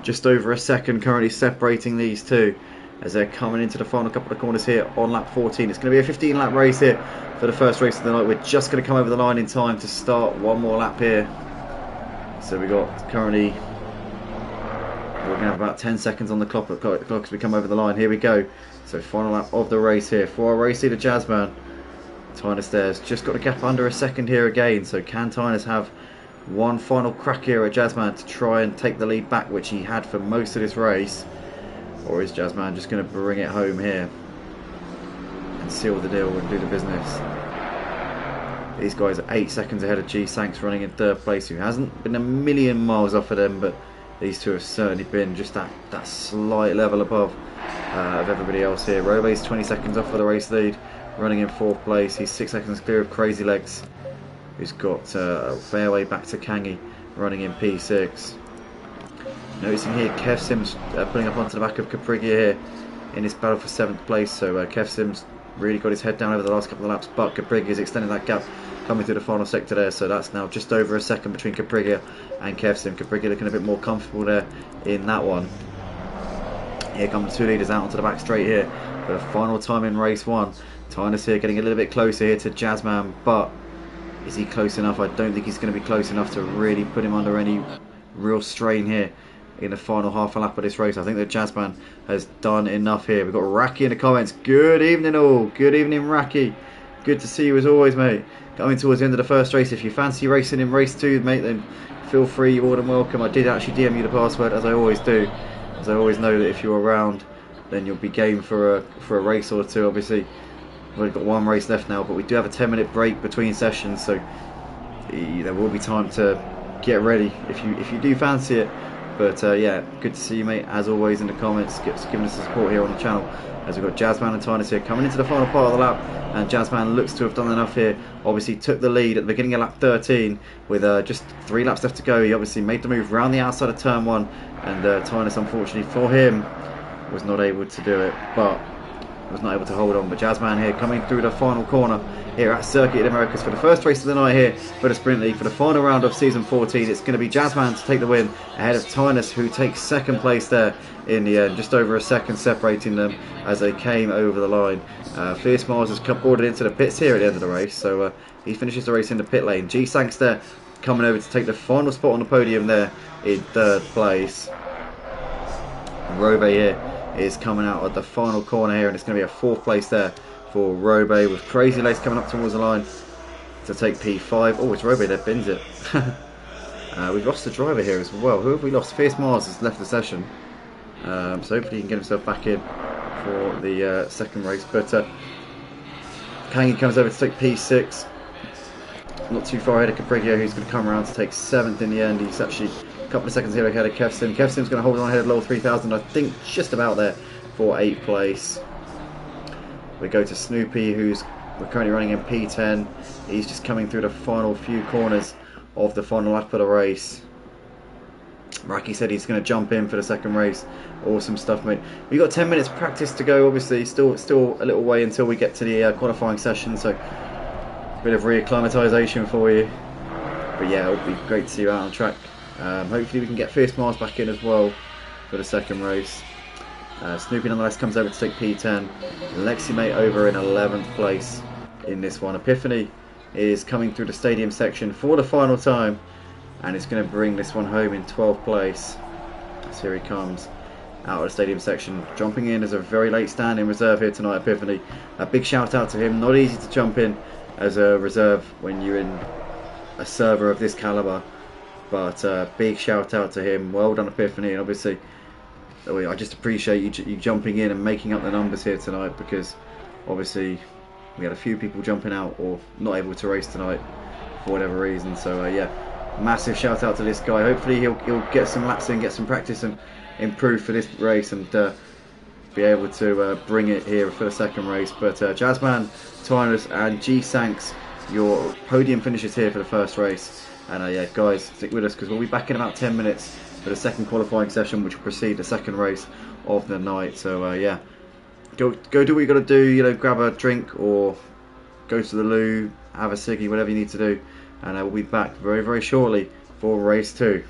just over a second currently separating these two as they're coming into the final couple of corners here on lap 14. It's going to be a 15 lap race here for the first race of the night. We're just going to come over the line in time to start one more lap here. So we got currently, we're going to have about 10 seconds on the clock as we come over the line. Here we go. So final lap of the race here for our race leader Jazzman. Tynus there's just got a gap under a second here again, so can Tynus have one final crack here at Jazzman to try and take the lead back, which he had for most of this race, or is Jazzman just going to bring it home here and seal the deal and do the business? These guys are 8 seconds ahead of G-Sanks running in 3rd place, who hasn't been a million miles off of them, but these two have certainly been just that slight level above of everybody else here. Robe's 20 seconds off for the race lead, running in 4th place. He's 6 seconds clear of Crazy Legs, who's got a fair way back to Kangi, running in P6. Noticing here Kev Sims pulling up onto the back of Capriglia here in this battle for 7th place, so Kev Sims really got his head down over the last couple of laps, but Capriglia is extending that gap coming through the final sector there, so that's now just over a second between Capriglia and Kevsim. Capriglia looking a bit more comfortable there in that one. Here come the two leaders out onto the back straight here for the final time in race 1. Tynus here getting a little bit closer here to Jazzman, but is he close enough? I don't think he's going to be close enough to really put him under any real strain here in the final half a lap of this race. I think that Jazzman has done enough here. We've got Raki in the comments. Good evening all. Good evening, Raki. Good to see you as always, mate. Coming towards the end of the first race. If you fancy racing in race 2, mate, then feel free. You're more than welcome. I did actually DM you the password, as I always do, as I always know that if you're around, then you'll be game for a race or two. Obviously, we've only got one race left now, but we do have a 10-minute break between sessions, so there will be time to get ready if you do fancy it. But yeah, good to see you, mate, as always, in the comments, giving us the support here on the channel, as we've got Jazzman and Tynus here coming into the final part of the lap, and Jazzman looks to have done enough here. Obviously took the lead at the beginning of lap 13 with just 3 laps left to go. He obviously made the move round the outside of turn 1, and Tynus, unfortunately for him, was not able to do it, but was not able to hold on. But Jazzman here coming through the final corner here at Circuit of the Americas for the first race of the night here for the Sprint League for the final round of season 14. It's going to be Jazzman to take the win ahead of Tynus, who takes second place there in the end, just over a second separating them as they came over the line. Fierce Miles has boarded into the pits here at the end of the race, so he finishes the race in the pit lane. G Sanks there coming over to take the final spot on the podium there in 3rd place. Robe here is coming out at the final corner here, and it's going to be a 4th place there for Robe, with Crazy Lace coming up towards the line to take P5. Oh, it's Robe that bins it. We've lost the driver here as well. Who have we lost? Fierce Mars has left the session, so hopefully he can get himself back in for the second race. But Kangi comes over to take P6, not too far ahead of Capriglia, who's going to come around to take 7th in the end. He's actually a couple of seconds here ahead of Kevsim. Kevsim's going to hold on ahead of Lowell 3000, I think, just about there for 8th place. We go to Snoopy, who's we're currently running in P10. He's just coming through the final few corners of the final lap of the race. Raki said he's going to jump in for the second race. Awesome stuff, mate. We've got 10 minutes practice to go, obviously. Still a little way until we get to the qualifying session, so a bit of reacclimatisation for you. But yeah, it'll be great to see you out on track. Hopefully we can get Fierce Mars back in as well for the second race. Snoopy nonetheless comes over to take P10. Lexi mate over in 11th place in this one. Epiphany is coming through the stadium section for the final time, and it's going to bring this one home in 12th place. So here he comes out of the stadium section, jumping in as a very late stand in reserve here tonight. Epiphany, a big shout out to him. Not easy to jump in as a reserve when you're in a server of this caliber, but big shout out to him. Well done, Epiphany, and obviously I just appreciate you jumping in and making up the numbers here tonight, because obviously we had a few people jumping out or not able to race tonight for whatever reason. So yeah, massive shout out to this guy. Hopefully he'll get some laps in, get some practice and improve for this race, and be able to bring it here for the second race. But Jazzman, Tynus and G Sanks, your podium finishes here for the first race. And yeah, guys, stick with us, because we'll be back in about 10 minutes for the second qualifying session, which will precede the second race of the night. So yeah, go do what you got to do. You know, grab a drink or go to the loo, have a ciggy, whatever you need to do, and we'll be back very, very shortly for race 2.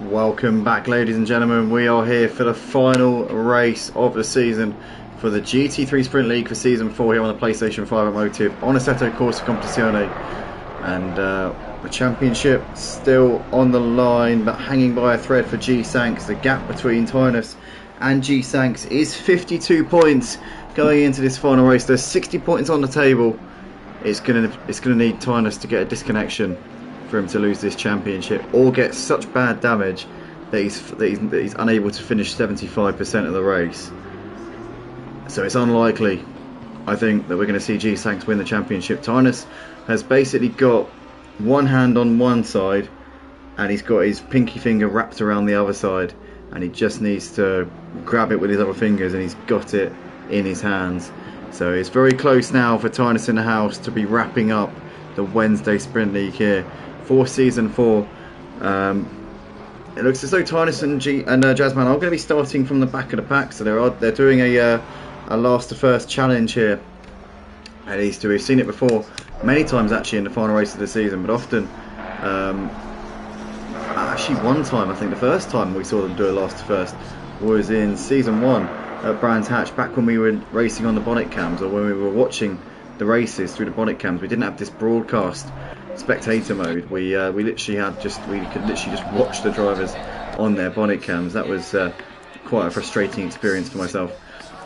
Welcome back, ladies and gentlemen. We are here for the final race of the season for the GT3 Sprint League for Season 4 here on the PlayStation 5 Automotive on Assetto Corsa Competizione. And the championship still on the line, but hanging by a thread for G-Sanks. The gap between Tynus and G-Sanks is 52 points going into this final race. There's 60 points on the table. It's gonna need Tynus to get a disconnection for him to lose this championship, or get such bad damage that he's unable to finish 75% of the race. So it's unlikely, I think, that we're going to see G-Sanks win the championship. Tynus has basically got one hand on one side and he's got his pinky finger wrapped around the other side, and he just needs to grab it with his other fingers, and he's got it in his hands. So it's very close now for Tynus in the house to be wrapping up the Wednesday Sprint League here for Season 4. It looks as though Tynus and Jazzman are going to be starting from the back of the pack, so they're doing a last to first challenge here at these two. We've seen it before many times actually in the final race of the season, but often actually one time, I think the first time we saw them do a last to first was in Season 1 at Brands Hatch, back when we were racing on the bonnet cams, or when we were watching the races through the bonnet cams. We didn't have this broadcast spectator mode. We literally could literally just watch the drivers on their bonnet cams. That was quite a frustrating experience for myself,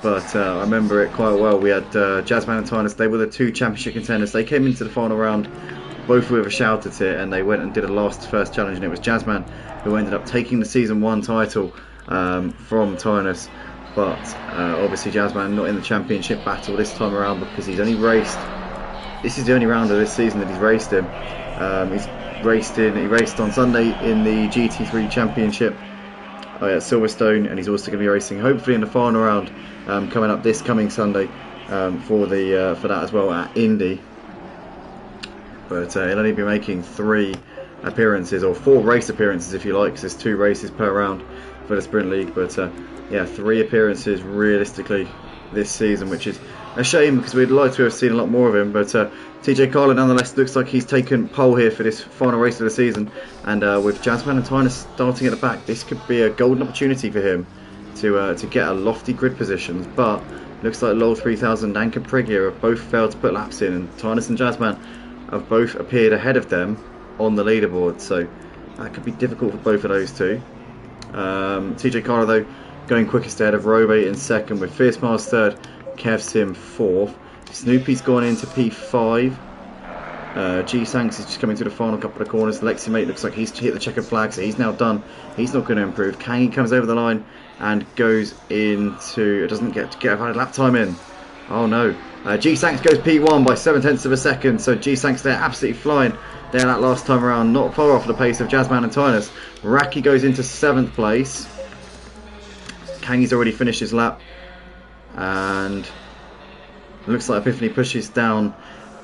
but I remember it quite well. We had Jazzman and Tynus. They were the two championship contenders. They came into the final round both with a shout at it, and they went and did a last first challenge, and it was Jazzman who ended up taking the Season 1 title from Tynus. But obviously Jazzman not in the championship battle this time around, because he's only raced, this is the only round of this season that he's raced in. He raced on Sunday in the GT3 Championship at Silverstone, and he's also going to be racing hopefully in the final round coming up this coming Sunday for that as well at Indy. But he'll only be making 3 appearances, or 4 race appearances if you like, because there's 2 races per round for the Sprint League. But yeah, 3 appearances realistically this season, which is a shame because we'd like to have seen a lot more of him. But TJ Carlin nonetheless looks like he's taken pole here for this final race of the season, and with Jazzman and Tynus starting at the back, this could be a golden opportunity for him to get a lofty grid positions. But looks like Lol 3000 and Clegg have both failed to put laps in, and Tynus and Jazzman have both appeared ahead of them on the leaderboard, so that could be difficult for both of those two. TJ Carlin though going quickest ahead of Robe in second, with Fierce Mars third, Kev Sim fourth. Snoopy's gone into P5. G-Sanks is just coming to the final couple of corners. Lexi Mate looks like he's hit the checkered flag, so he's now done. He's not going to improve. Kangi comes over the line and goes into, doesn't get a valid lap time in. Oh no. G-Sanks goes P1 by 7/10 of a second, so G-Sanks there absolutely flying there that last time around, not far off the pace of Jazzman and Tynus. Raki goes into 7th place. Kangi's already finished his lap, and it looks like Epiphany pushes down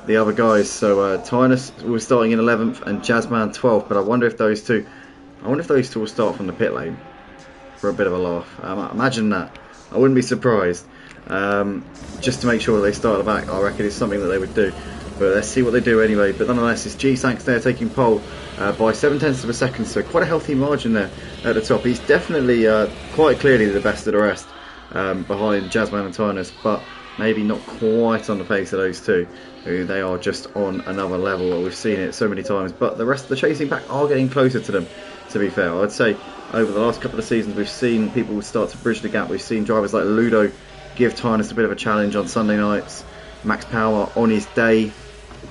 the other guys. So Tynus was starting in 11th and Jazzman 12th, but I wonder if those two will start from the pit lane for a bit of a laugh. Imagine that. I wouldn't be surprised. Just to make sure that they start at the back, I reckon it's something that they would do. But let's see what they do anyway. But nonetheless, it's G-Sanks there taking pole by 7/10 of a second, so quite a healthy margin there at the top. He's definitely quite clearly the best of the rest behind Jazzman and Tynus, but maybe not quite on the pace of those two, who they are just on another level. We've seen it so many times, but the rest of the chasing pack are getting closer to them, to be fair. I'd say over the last couple of seasons we've seen people start to bridge the gap. We've seen drivers like Ludo give Tynus a bit of a challenge on Sunday nights. Max Power on his day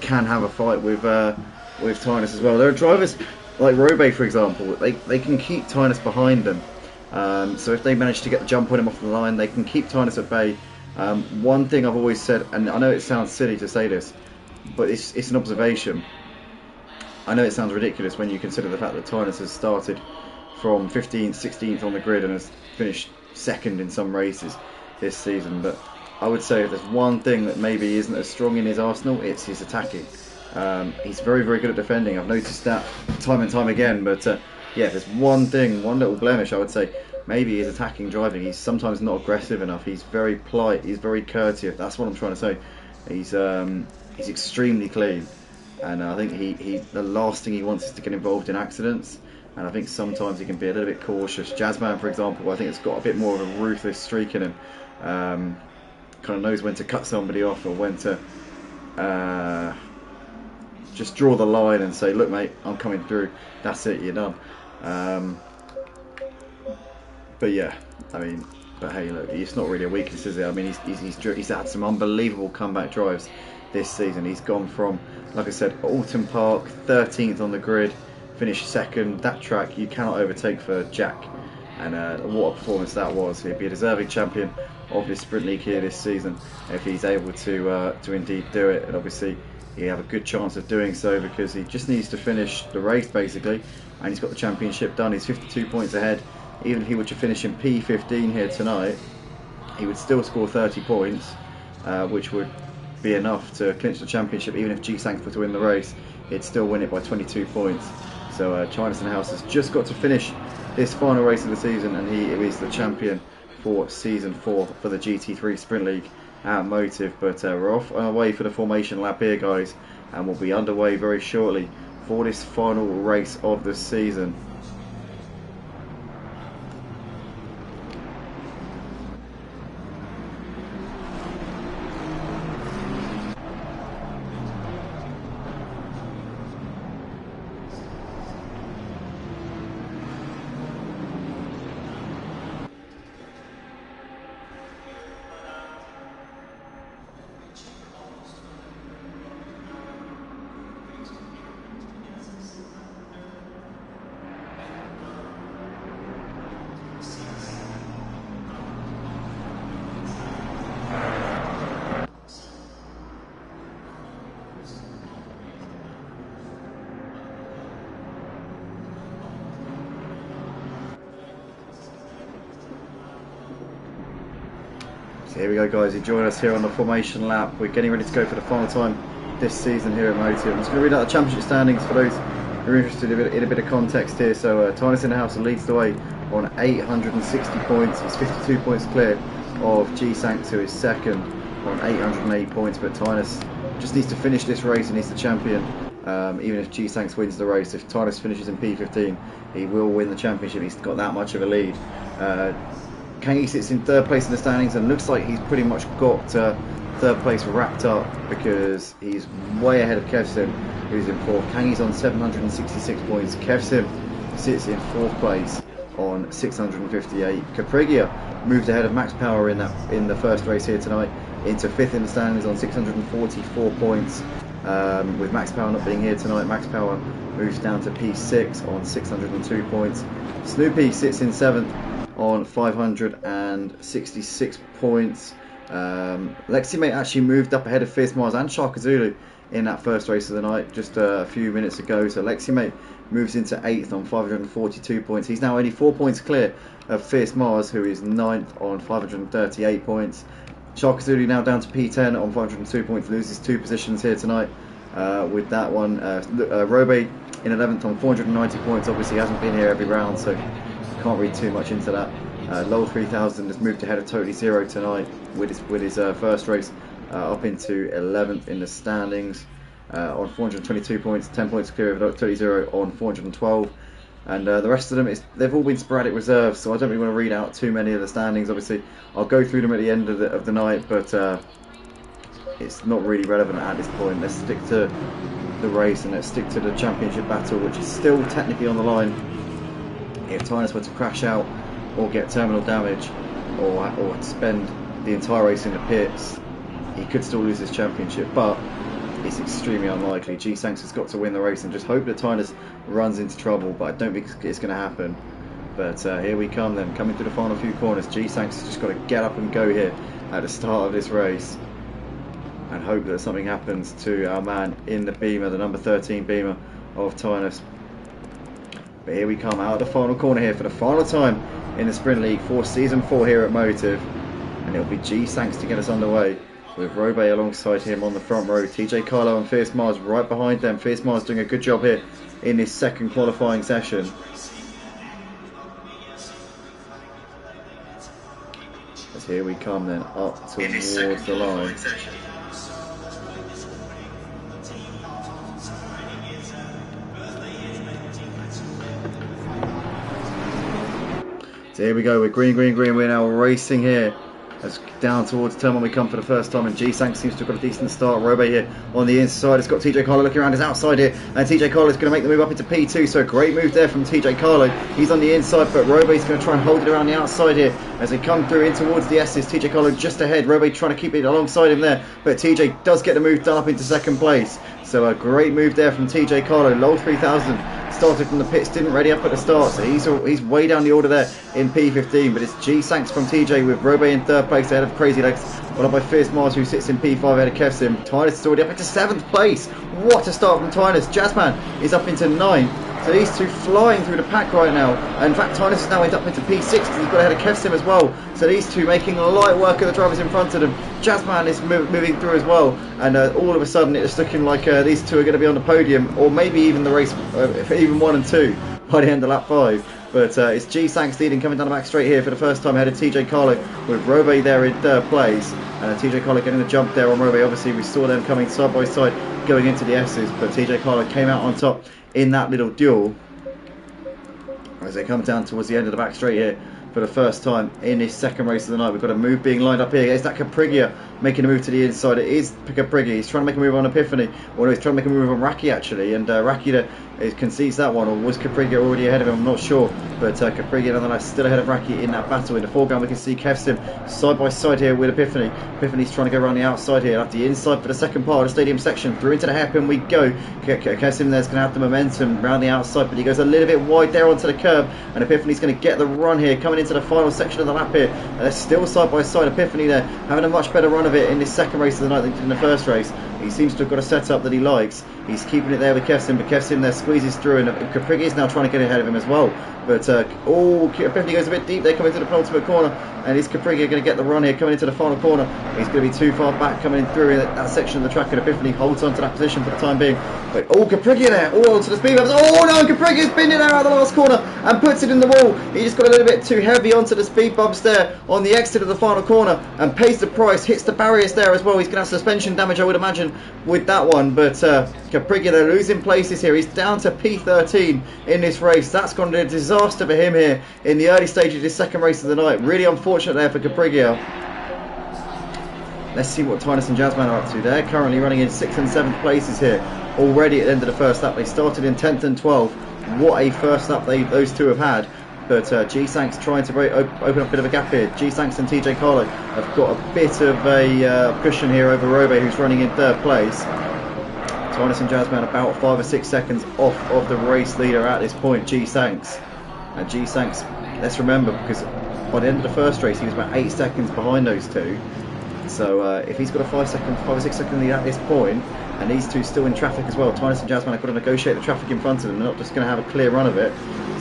can have a fight with Tynus as well. There are drivers like Robe, for example, they can keep Tynus behind them. So if they manage to get the jump on him off the line, they can keep Tynus at bay. One thing I've always said, and I know it sounds silly to say this, but it's an observation. I know it sounds ridiculous when you consider the fact that Tynus has started from 15th, 16th on the grid and has finished 2nd in some races this season, but I would say if there's one thing that maybe isn't as strong in his arsenal, it's his attacking. He's very, very good at defending. I've noticed that time and time again, but yeah, if there's one thing, one little blemish, I would say maybe his attacking driving. He's sometimes not aggressive enough. He's very polite. He's very courteous. That's what I'm trying to say. He's extremely clean, and I think the last thing he wants is to get involved in accidents. and I think sometimes he can be a little bit cautious. Jazzman, for example, I think it's got a bit more of a ruthless streak in him. Kind of knows when to cut somebody off or when to just draw the line and say, look mate, I'm coming through, that's it, you're done. But yeah, I mean, but hey, look, it's not really a weakness, is it? I mean, he's had some unbelievable comeback drives this season. He's gone from, like I said, Alton Park, 13th on the grid, finished second. That track you cannot overtake for Jack, and what a performance that was. He'd be a deserving champion of this Sprint League here this season if he's able to indeed do it. And obviously, he have a good chance of doing so because he just needs to finish the race basically, and he's got the championship done. He's 52 points ahead. Even if he were to finish in P15 here tonight, he would still score 30 points, which would be enough to clinch the championship. Even if G-Sanks were to win the race, he'd still win it by 22 points. So Chinason House has just got to finish this final race of the season, and he is the champion for Season 4 for the GT3 Sprint League at Motive. But we're off on our way for the formation lap here, guys, and we'll be underway very shortly for this final race of the season. So here we go, guys. You join us here on the formation lap. We're getting ready to go for the final time this season here at Motive. I'm just going to read out the championship standings for those who are interested in a bit of context here. So Tynus in the house leads the way on 860 points. He's 52 points clear of G-Sanks, who is second on 808 points. But Tynus just needs to finish this race and he's the champion. Even if G-Sanks wins the race, if Tynus finishes in P15, he will win the championship. He's got that much of a lead. Kangi sits in third place in the standings and looks like he's pretty much got third place wrapped up because he's way ahead of Kevsim, who's in fourth. Kangi's on 766 points. Kevsim sits in fourth place on 658. Caprigia moved ahead of Max Power in the first race here tonight into fifth in the standings on 644 points. With Max Power not being here tonight, Max Power moves down to P6 on 602 points. Snoopy sits in seventh on 566 points. Leximate actually moved up ahead of Fierce Mars and Sharkazulu in that first race of the night just a few minutes ago. So Leximate moves into 8th on 542 points. He's now only 4 points clear of Fierce Mars, who is 9th on 538 points. Sharkazulu now down to P10 on 502 points, loses 2 positions here tonight with that one. Robe in 11th on 490 points. Obviously he hasn't been here every round, so can't read too much into that. Lowell 3000 has moved ahead of Totally Zero tonight with his first race up into 11th in the standings on 422 points, 10 points clear of Totally Zero on 412. And the rest of them, they've all been sporadic reserves, so I don't really want to read out too many of the standings. Obviously, I'll go through them at the end of the night, but it's not really relevant at this point. Let's stick to the race and let's stick to the championship battle, which is still technically on the line. If Tynus were to crash out or get terminal damage or spend the entire race in the pits, he could still lose his championship, but it's extremely unlikely. G-Sanks has got to win the race and just hope that Tynus runs into trouble, but I don't think it's going to happen. But here we come then, coming through the final few corners. G-Sanks has just got to get up and go here at the start of this race and hope that something happens to our man in the Beamer, the number 13 Beamer of Tynus. But here we come out of the final corner here for the final time in the Sprint League for Season 4 here at Motive. And it'll be G-Sanks to get us underway, with Robe alongside him on the front row. TJ Carlo and Fierce Mars right behind them. Fierce Mars doing a good job here in this second qualifying session. As here we come then up towards the line. So here we go, we're green. We're now racing here. As down towards turn one we come for the first time, and G-Sank seems to have got a decent start. Robe here on the inside. It's got TJ Carlo looking around his outside here, and TJ Carlo is going to make the move up into P2. So a great move there from TJ Carlo. He's on the inside, but Robe is going to try and hold it around the outside here as they come through in towards the S's. TJ Carlo just ahead. Robe trying to keep it alongside him there, but TJ does get the move done up into second place. So a great move there from TJ Carlo. Low 3000. Started from the pits, didn't ready up at the start, so he's way down the order there in P15, but it's G-Sanks from TJ with Robe in third place ahead of Crazy Legs, followed by Fierce Mars who sits in P5 ahead of Kevsim. Tynus is already up into 7th place. What a start from Tynus. Jazzman is up into 9th. So these two flying through the pack right now. And in fact, Tynus has now ended up into P6 because he's got ahead of Kevsim as well. So these two making light work of the drivers in front of them. Jazzman is moving through as well. And all of a sudden it's looking like these two are going to be on the podium, or maybe even the race, even 1 and 2 by the end of lap 5. But it's G-Sanks leading, coming down the back straight here for the first time ahead of TJ Carlo with Robe there in third place. And TJ Carlo getting the jump there on Robe. Obviously we saw them coming side by side going into the S's, but TJ Carlo came out on top in that little duel as they come down towards the end of the back straight here for the first time in this second race of the night. We've got a move being lined up here. Is that Caprigia making a move to the inside? It is Caprigia. He's trying to make a move on Epiphany, or no, he's trying to make a move on Raki actually, and Raki concedes that one, or was Caprigia already ahead of him? I'm not sure, but Caprigia nonetheless still ahead of Raki in that battle. In the foreground we can see Kevsim side by side here with Epiphany. Epiphany's trying to go around the outside here, at the inside for the second part of the stadium section. Through into the hairpin we go. Kevsim there's going to have the momentum around the outside, but he goes a little bit wide there onto the curb, and Epiphany's going to get the run here, coming into the final section of the lap here. And they're still side by side. Epiphany there having a much better run of it in this second race of the night than in the first race. He seems to have got a setup that he likes. He's keeping it there with Kevsim, but Kevsim there squeezes through, and Caprigia is now trying to get ahead of him as well. But Epiphany goes a bit deep there, coming to the penultimate corner, and is Caprigia going to get the run here, coming into the final corner? He's going to be too far back coming in through in that section of the track, and Epiphany holds on to that position for the time being. But Caprigia there, onto the speed bumps. Oh no, Caprigia's been in there out of the last corner and puts it in the wall. He just got a little bit too heavy onto the speed bumps there on the exit of the final corner and pays the price, hits the barriers there as well. He's going to have suspension damage, I would imagine, with that one. But Caprigia, they're losing places here. He's down to P13 in this race. That's gone to a disaster for him here in the early stages of this second race of the night. Really unfortunate there for Caprigia. Let's see what Tynus and Jazzman are up to. They're currently running in 6th and 7th places here already at the end of the first lap. They started in 10th and 12th. What a first lap those two have had. But G-Sanks trying to open up a bit of a gap here. G-Sanks and TJ Carlo have got a bit of a cushion here over Robe, who's running in third place. Tynus and Jazzman about 5 or 6 seconds off of the race leader at this point, G-Sanks. And G-Sanks, let's remember, because by the end of the first race he was about 8 seconds behind those two. So if he's got a 5 or 6 second lead at this point, and these two still in traffic as well, Tynus and Jazzman have got to negotiate the traffic in front of them. They're not just going to have a clear run of it.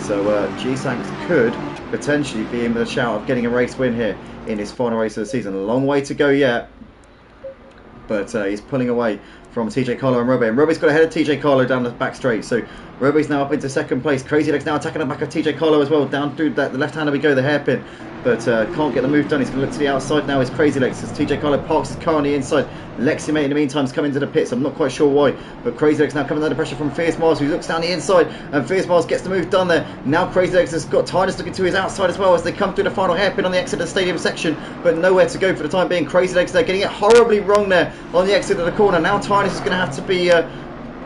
So G-Sanks could potentially be in with a shout of getting a race win here in his final race of the season. A long way to go yet, but he's pulling away from TJ Carlo and Robe. And Robe's got ahead of TJ Carlo down the back straight. So Robe's now up into second place. Crazy Legs now attacking the back of TJ Carlo as well. Down through the left hander we go, the hairpin. But can't get the move done. He's going to look to the outside now. Is Crazy Legs as TJ Carlo parks his car on the inside. Lexi Mate in the meantime is coming to the pits. I'm not quite sure why, but Crazy Legs now coming under pressure from Fierce Mars, who looks down the inside, and Fierce Mars gets the move done there. Now Crazy Legs has got Tynus looking to his outside as well as they come through the final hairpin on the exit of the stadium section, but nowhere to go for the time being. Crazy Legs there getting it horribly wrong there on the exit of the corner. Now Tynus is going to have to be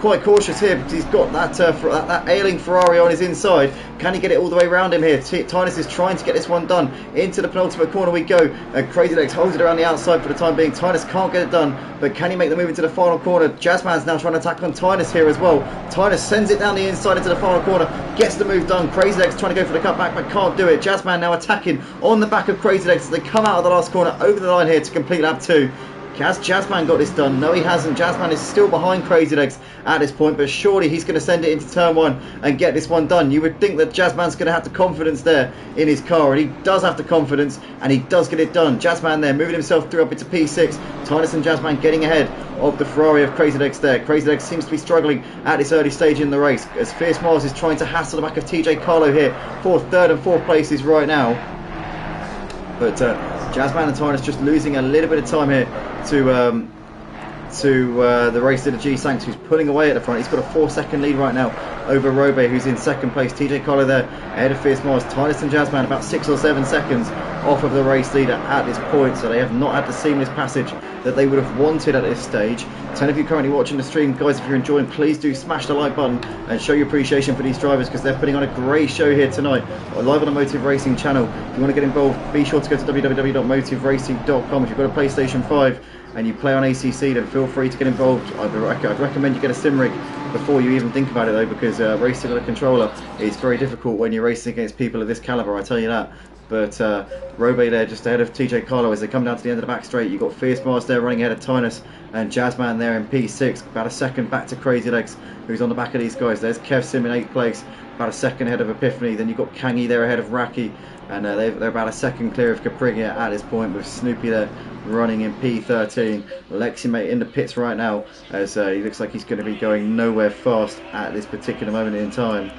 quite cautious here because he's got that ailing Ferrari on his inside. Can he get it all the way around him here? Tynus is trying to get this one done. Into the penultimate corner we go. Crazy Legs holds it around the outside for the time being. Tynus can't get it done, but can he make the move into the final corner? Jazzman's now trying to attack on Tynus here as well. Tynus sends it down the inside into the final corner, gets the move done. Crazy Legs trying to go for the cutback but can't do it. Jazzman now attacking on the back of Crazy Legs as they come out of the last corner over the line here to complete lap 2. Has Jazzman got this done? No, he hasn't. Jazzman is still behind Crazy Legs at this point, but surely he's going to send it into turn 1 and get this one done. You would think that Jazzman's going to have the confidence there in his car, and he does have the confidence, and he does get it done. Jazzman there moving himself through up into P6. Tynus and Jazzman getting ahead of the Ferrari of Crazy Legs there. Crazy Legs seems to be struggling at this early stage in the race as Fierce Mars is trying to hassle the back of TJ Carlo here for 3rd and 4th places right now. But Jazzman and Tynus just losing a little bit of time here to the race leader G-Sanks, who's pulling away at the front. He's got a 4-second lead right now over Robe, who's in second place. TJ Collar there ahead of Fierce Mars. Tynus and Jazzman about 6 or 7 seconds off of the race leader at this point, so they have not had the seamless passage that they would have wanted at this stage. 10 of you currently watching the stream, guys, if you're enjoying, please do smash the like button and show your appreciation for these drivers, because they're putting on a great show here tonight live on the Motive Racing channel. If you want to get involved, be sure to go to www.motiveracing.com. If you've got a PlayStation 5 and you play on ACC, then feel free to get involved. I'd recommend you get a sim rig before you even think about it, though, because racing on a controller is very difficult when you're racing against people of this caliber, I tell you that. But Robe there just ahead of TJ Carlo as they come down to the end of the back straight. You've got Fierce Mars there running ahead of Tynus, and Jazzman there in P6, about a second back to Crazy Legs, who's on the back of these guys. There's Kev Sim in 8th place, about a second ahead of Epiphany. Then you've got Kangi there ahead of Raki, and they're about a second clear of Caprigia at this point, with Snoopy there running in P13. Leximate in the pits right now, as he looks like he's going to be going nowhere fast at this particular moment in time.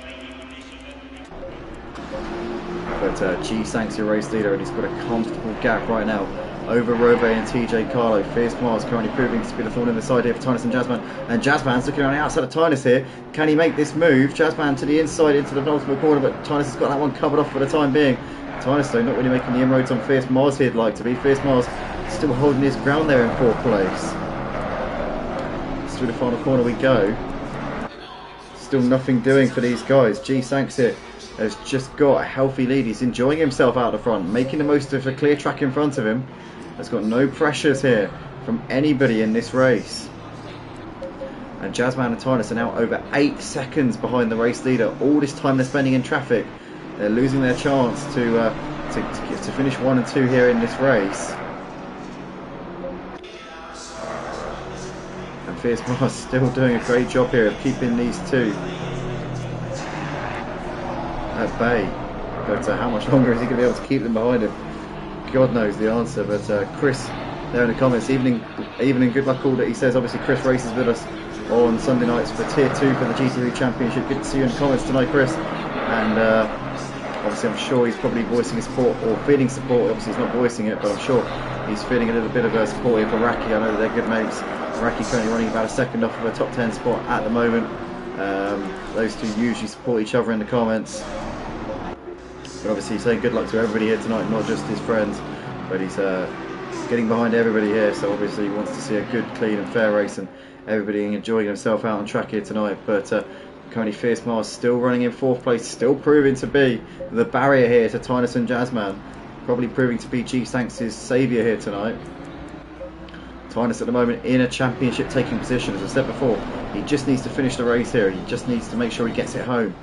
But G Sanks your race leader, and he's got a comfortable gap right now over Robe and TJ Carlo. Fierce Mars currently proving to be the thorn in the side here for Tynus and Jazzman. And Jazzman's looking around the outside of Tynus here. Can he make this move? Jazzman to the inside into the penultimate corner, but Tynus has got that one covered off for the time being. Tynus, though, not really making the inroads on Fierce Mars he'd like to be. Fierce Mars still holding his ground there in 4th place. Through the final corner we go. Still nothing doing for these guys. G Sanks here has just got a healthy lead. He's enjoying himself out the front, making the most of the clear track in front of him. Has got no pressures here from anybody in this race. And Jazzman and Tynus are now over 8 seconds behind the race leader. All this time they're spending in traffic, they're losing their chance to finish 1 and 2 here in this race. And Fierce Mars still doing a great job here of keeping these two at bay. But how much longer is he going to be able to keep them behind him? God knows the answer. But Chris there in the comments, evening good luck all that he says. Obviously Chris races with us on Sunday nights for Tier 2 for the GT3 Championship. Good to see you in the comments tonight, Chris. And obviously I'm sure he's probably voicing his support, or feeling support. Obviously he's not voicing it, but I'm sure he's feeling a little bit of support here for Raki. I know that they're good mates. Raki currently running about a second off of a top 10 spot at the moment. Those two usually support each other in the comments. But obviously he's saying good luck to everybody here tonight, not just his friends, but he's getting behind everybody here, so obviously he wants to see a good, clean and fair race and everybody enjoying himself out on track here tonight. But currently Fierce Mars still running in 4th place, still proving to be the barrier here to Tynus and Jazzman, probably proving to be G Sanks' saviour here tonight. Tynus at the moment in a championship taking position. As I said before, he just needs to finish the race here. He just needs to make sure he gets it home.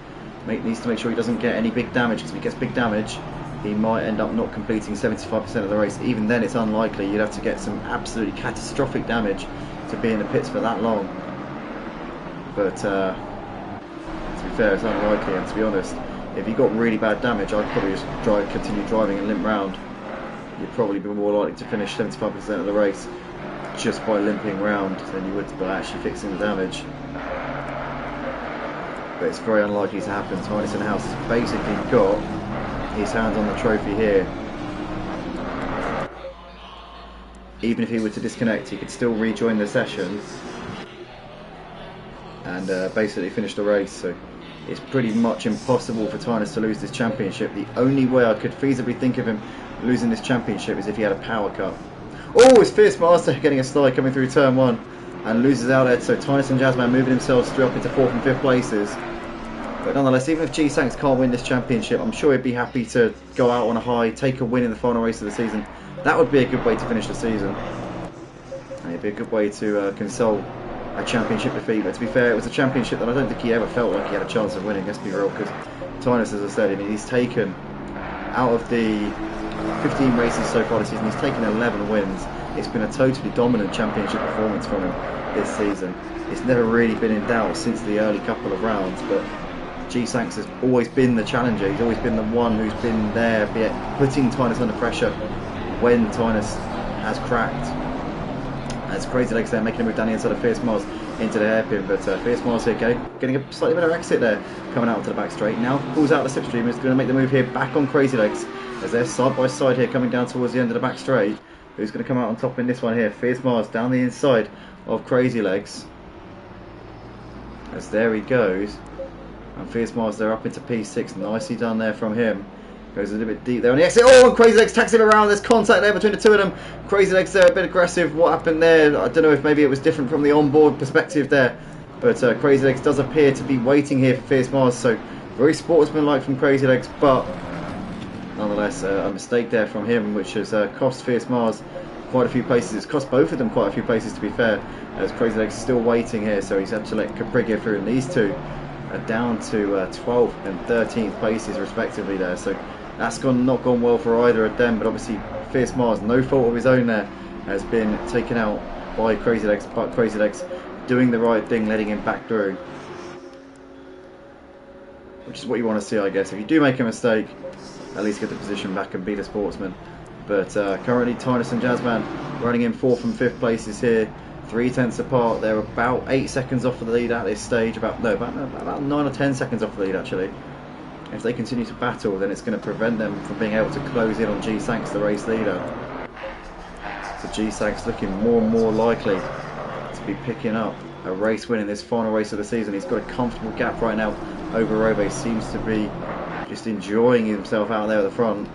Needs to make sure he doesn't get any big damage, because if he gets big damage he might end up not completing 75% of the race. Even then it's unlikely. You'd have to get some absolutely catastrophic damage to be in the pits for that long. But to be fair, it's unlikely, and to be honest, if you got really bad damage, I'd probably just continue driving and limp round. You'd probably be more likely to finish 75% of the race just by limping round than you would by actually fixing the damage. But it's very unlikely to happen. Tynus in the house has basically got his hands on the trophy here. Even if he were to disconnect, he could still rejoin the session and basically finish the race. So it's pretty much impossible for Tynus to lose this championship. The only way I could feasibly think of him losing this championship is if he had a power cut. Oh, it's Fierce Master getting a slide coming through turn 1 and loses out there. So Tynus and Jazzman moving themselves through up into 4th and 5th places. But nonetheless, even if G Sanks can't win this championship, I'm sure he'd be happy to go out on a high, take a win in the final race of the season. That would be a good way to finish the season. And it'd be a good way to console a championship defeat. But to be fair, it was a championship that I don't think he ever felt like he had a chance of winning, let's be real, because Tynus, as I said, I mean, he's taken, out of the 15 races so far this season, he's taken 11 wins. It's been a totally dominant championship performance from him this season. It's never really been in doubt since the early couple of rounds, but G Sanks has always been the challenger. He's always been the one who's been there, putting Tynus under pressure when Tynus has cracked. As Crazy Legs there making a move down the inside of Fierce Mars into the hairpin, but Fierce Mars here getting a slightly better exit there, coming out to the back straight. Now pulls out the slipstream, is going to make the move here back on Crazy Legs as they're side by side here coming down towards the end of the back straight. Who's going to come out on top in this one here? Fierce Mars down the inside of Crazy Legs. As there he goes. And Fierce Mars, they're up into P6. Nicely done there from him. Goes a little bit deep there on the exit. Oh, and Crazy Legs tags him around. There's contact there between the two of them. Crazy Legs there, a bit aggressive. What happened there? I don't know if maybe it was different from the onboard perspective there. But Crazy Legs does appear to be waiting here for Fierce Mars. So very sportsmanlike from Crazy Legs. But nonetheless, a mistake there from him, which has cost Fierce Mars quite a few places. It's cost both of them quite a few places, to be fair. As Crazy Legs is still waiting here. So he's had to let Capriglia through. And these two are down to 12th and 13th places respectively there. So that's not gone well for either of them, but obviously Fierce Mars, no fault of his own there, has been taken out by Crazy Legs, but Crazy Legs doing the right thing, letting him back through, which is what you want to see, I guess. If you do make a mistake, at least get the position back and be the sportsman. But currently Tynus and Jazzman running in 4th and 5th places here, 3/10 apart. They're about 8 seconds off of the lead at this stage, about 9 or 10 seconds off the lead actually. If they continue to battle, then it's going to prevent them from being able to close in on G-Sanks, the race leader. So G-Sanks looking more and more likely to be picking up a race win in this final race of the season. He's got a comfortable gap right now over Robe. Seems to be just enjoying himself out there at the front.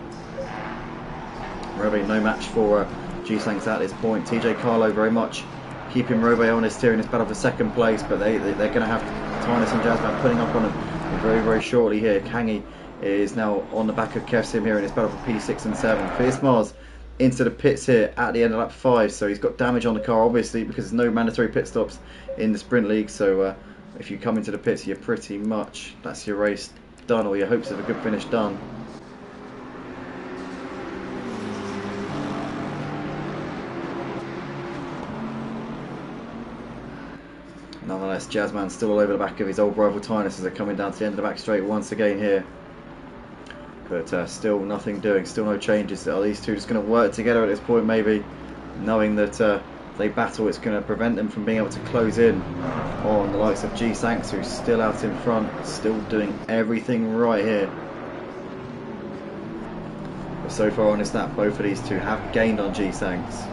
Robe no match for G-Sanks at this point. TJ Carlo very much keeping Robe honest here in this battle for 2nd place, but they're going to have Tynus and Jazzman putting up on him very, very shortly here. Kangi is now on the back of Kevsim here in his battle for P6 and 7. Fierce Mars into the pits here at the end of lap 5, so he's got damage on the car obviously because there's no mandatory pit stops in the Sprint League. So if you come into the pits, you're pretty much, that's your race done, or your hopes of a good finish done. Nonetheless, Jazzman's still all over the back of his old rival Tynus as they're coming down to the end of the back straight once again here. But still nothing doing, still no changes. Are these two just going to work together at this point maybe? Knowing that if they battle, it's going to prevent them from being able to close in on the likes of G-Sanks, who's still out in front, still doing everything right here. But so far on this lap, both of these two have gained on G-Sanks.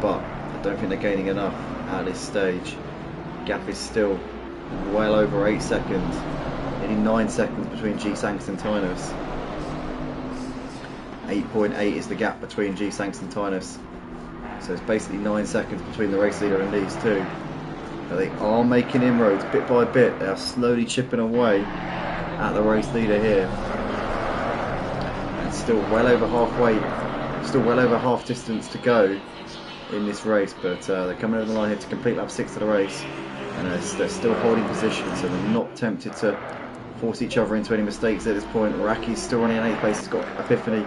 But I don't think they're gaining enough at this stage. Gap is still well over 8 seconds, nearly 9 seconds between G-Sanks and Tynus. 8.8 is the gap between G-Sanks and Tynus, so it's basically 9 seconds between the race leader and these two. But they are making inroads bit by bit. They are slowly chipping away at the race leader here, and still well over halfway, still well over half distance to go in this race. But they're coming over the line here to complete lap 6 of the race. And they're still holding position, so they're not tempted to force each other into any mistakes at this point. Raki's still running in 8th place. He's got Epiphany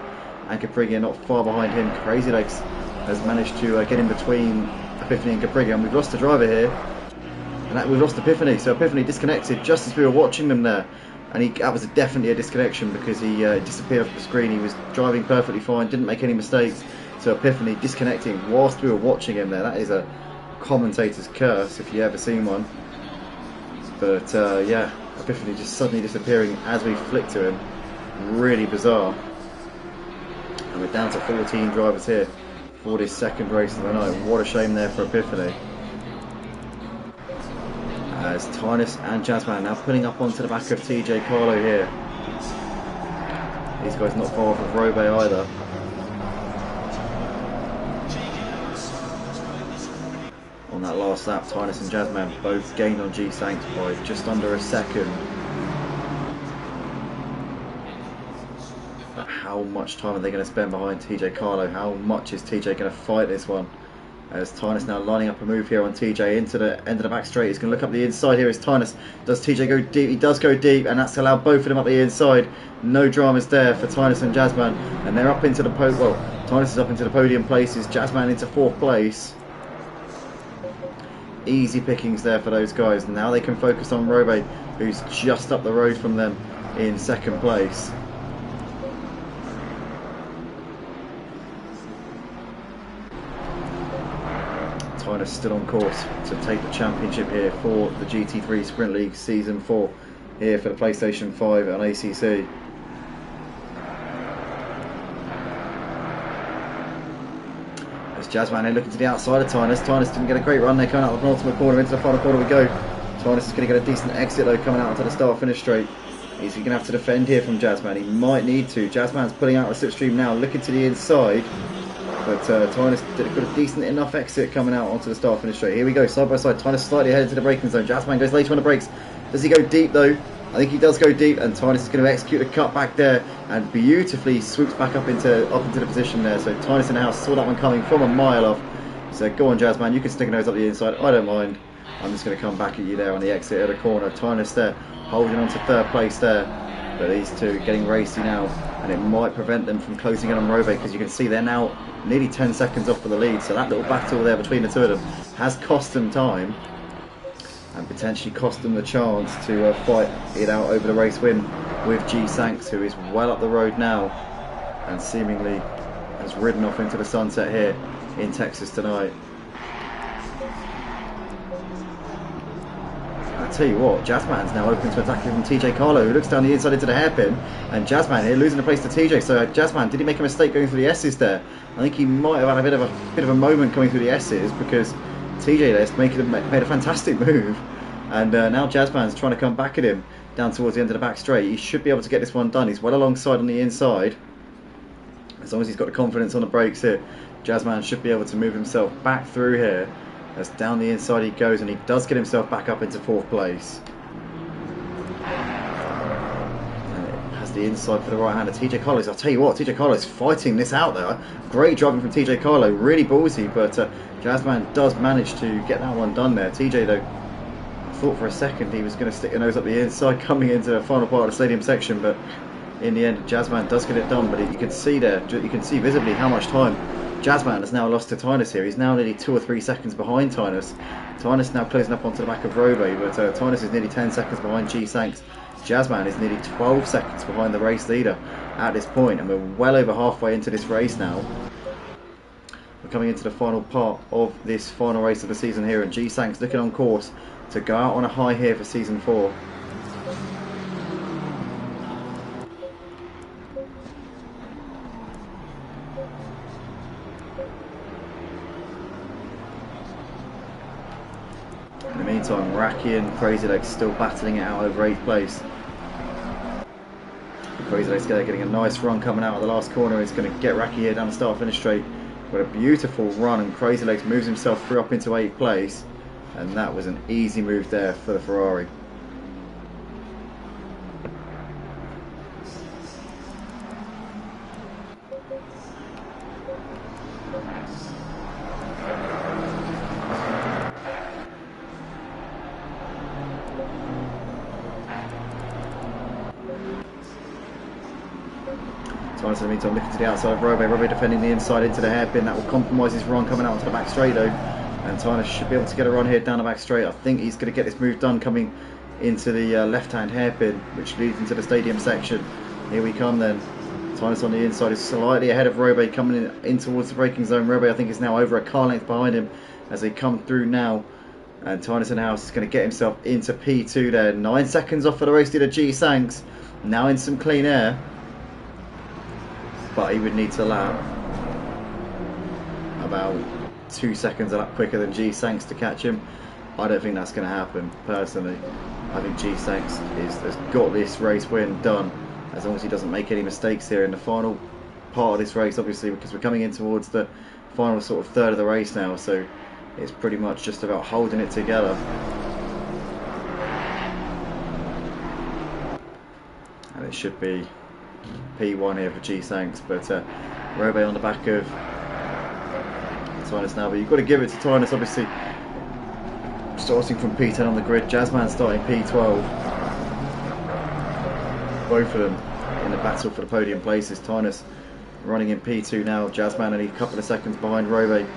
and Capriglia not far behind him. Crazy Legs has managed to get in between Epiphany and Capriglia, and we've lost a driver here. And we've lost Epiphany, so Epiphany disconnected just as we were watching them there. And that was definitely a disconnection because he disappeared off the screen. He was driving perfectly fine, didn't make any mistakes. So Epiphany disconnecting whilst we were watching him there. That is a commentator's curse if you ever seen one. But yeah, Epiphany just suddenly disappearing as we flick to him, really bizarre. And we're down to 14 drivers here for this 2nd race of the night. What a shame there for Epiphany, as Tynus and Jazzman now putting up onto the back of TJ Carlo here. These guys not far off of Robe either. On that last lap, Tynus and Jazzman both gained on G-Sanks by just under a second. But how much time are they going to spend behind TJ Carlo? How much is TJ going to fight this one? As Tynus now lining up a move here on TJ into the end of the back straight. He's going to look up the inside here as Tynus. Does TJ go deep? He does go deep, and that's allowed both of them up the inside. No dramas there for Tynus and Jazzman. And they're up into the podium. Well, Tynus is up into the podium places. Jazzman into 4th place. Easy pickings there for those guys. Now they can focus on Robe, who's just up the road from them in 2nd place. Tynus still on course to take the championship here for the GT3 Sprint League Season 4 here for the PlayStation 5 and ACC. As Jazzman here looking to the outside of Tynus. Tynus didn't get a great run there, coming out of the penultimate corner. Into the final corner we go. Tynus is going to get a decent exit though coming out onto the start-finish straight. Is he going to have to defend here from Jazzman? He might need to. Jazzman's pulling out the slipstream now, looking to the inside. But Tynus did a decent enough exit coming out onto the start-finish straight. Here we go, side by side. Tynus slightly ahead into the braking zone. Jazzman goes later on the brakes. Does he go deep though? I think he does go deep, and Tynus is going to execute a cut back there and beautifully swoops back up into the position there. So Tynus in the house saw that one coming from a mile off. So go on, Jazzman, you can stick a nose up the inside. I don't mind. I'm just going to come back at you there on the exit of the corner. Tynus there holding on to third place there. But these two getting racy now, and it might prevent them from closing in on Robe, because you can see they're now nearly 10 seconds off for the lead. So that little battle there between the two of them has cost them time and potentially cost them the chance to fight it out over the race win with G Sanks, who is well up the road now and seemingly has ridden off into the sunset here in Texas tonight. I tell you what, Jazzman's now open to attack from TJ Carlo, who looks down the inside into the hairpin, and Jazzman here losing the place to TJ. So Jazzman, did he make a mistake going through the S's there? I think he might have had a bit of a moment coming through the S's, because TJ there's made a fantastic move, and now Jazzman's trying to come back at him down towards the end of the back straight. He should be able to get this one done. He's well alongside on the inside. As long as he's got the confidence on the brakes here, Jazzman should be able to move himself back through here. As down the inside he goes, and he does get himself back up into 4th place. And it has the inside for the right hander, TJ Carlos. I'll tell you what, TJ Carlos fighting this out there. Great driving from TJ Carlo, really ballsy, but Jazzman does manage to get that one done there. TJ though, I thought for a second he was going to stick a nose up the inside coming into the final part of the stadium section, but in the end Jazzman does get it done. But you can see there, you can see visibly how much time Jazzman has now lost to Tynus here. He's now nearly 2 or 3 seconds behind Tynus. Tynus now closing up onto the back of Robe, but Tynus is nearly 10 seconds behind G Sanks. Jazzman is nearly 12 seconds behind the race leader at this point, and we're well over halfway into this race now. We're coming into the final part of this final race of the season here, and G Sanks looking on course to go out on a high here for season 4. In the meantime, Racky and Crazy Legs still battling it out over 8th place. Crazy Legs getting a nice run coming out of the last corner. He's going to get Racky here down the start finish straight with a beautiful run, and Crazy Legs moves himself through up into 8th place, and that was an easy move there for the Ferrari. Tynus in the meantime looking to the outside of Robe. Robe defending the inside into the hairpin. That will compromise his run coming out onto the back straight though. And Tynus should be able to get a run here down the back straight. I think he's going to get this move done coming into the left-hand hairpin, which leads into the stadium section. Here we come then. Tynus on the inside is slightly ahead of Robe coming in towards the braking zone. Robe I think is now over a car length behind him as they come through now. And Tynus in the house is going to get himself into P2 there. 9 seconds off for the race leader G Sanks. Now in some clean air. But he would need to lap about 2 seconds a lap quicker than G Sanks to catch him. I don't think that's going to happen personally. I think G Sanks has got this race win done, as long as he doesn't make any mistakes here in the final part of this race, obviously, because we're coming in towards the final sort of third of the race now, so it's pretty much just about holding it together. And it should be P1 here for G Sanks, but Robe on the back of Tynus now, but you've got to give it to Tynus, obviously starting from P10 on the grid. Jazzman starting P12, both of them in the battle for the podium places. Tynus running in P2 now, Jazzman only a couple of seconds behind Robe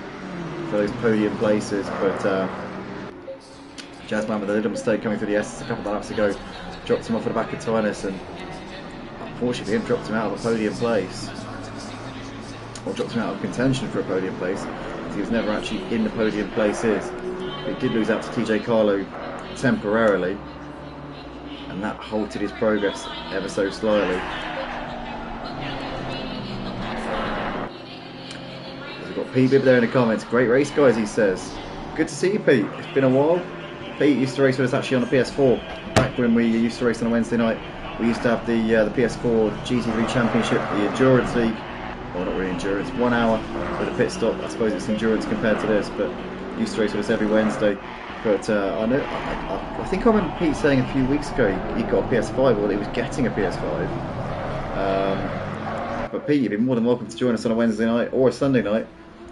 for those podium places, but Jazzman with a little mistake coming through the S a couple of laps ago dropped him off at the back of Tynus, and unfortunately him dropped him out of a podium place, or dropped him out of contention for a podium place, because he was never actually in the podium places. He did lose out to TJ Carlo temporarily, and that halted his progress ever so slightly. We've got P-Bib there in the comments. Great race guys, he says. Good to see you, Pete. It's been a while. Pete used to race with us actually on the PS4 back when we used to race on a Wednesday night. We used to have the PS4 GT3 Championship, the Endurance League. Well, not really endurance, 1 hour with a pit stop. I suppose it's endurance compared to this, but used to race with us every Wednesday. But I think I remember Pete saying a few weeks ago he got a PS5, or he was getting a PS5. But Pete, you'd be more than welcome to join us on a Wednesday night or a Sunday night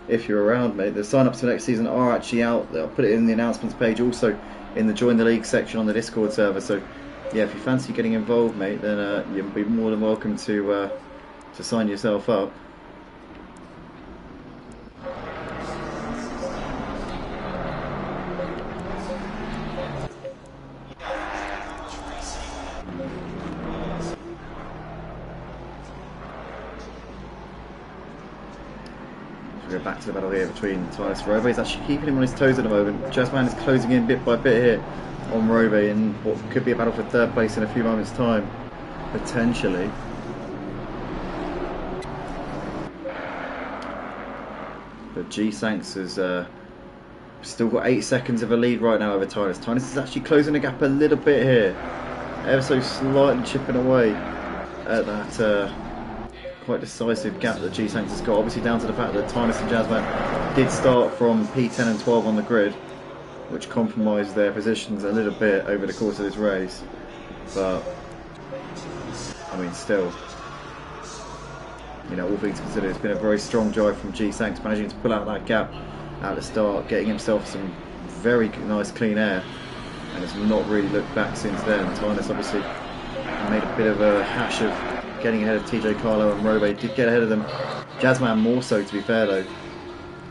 if you're around, mate. The sign-ups for next season are actually out. I'll put it in the announcements page, also in the Join the League section on the Discord server. So yeah, if you fancy getting involved, mate, then you'll be more than welcome to sign yourself up. Go back to the battle here between Titus and Robe. He's actually keeping him on his toes at the moment. Jazzman is closing in bit by bit here on Robe in what could be a battle for third place in a few moments' time, potentially. But G-Sanks has still got 8 seconds of a lead right now over Titus. Titus is actually closing the gap a little bit here, ever so slightly chipping away at that quite decisive gap that G-Sanks has got, obviously down to the fact that Titus and Jazzman did start from P10 and 12 on the grid, which compromised their positions a little bit over the course of this race. But I mean, still, you know, all things considered, it's been a very strong drive from G-Sanks, managing to pull out that gap at the start, getting himself some very nice clean air, and has not really looked back since then. Titus obviously made a bit of a hash of getting ahead of TJ Carlo, and Robe did get ahead of them. Jazzman more so, to be fair though,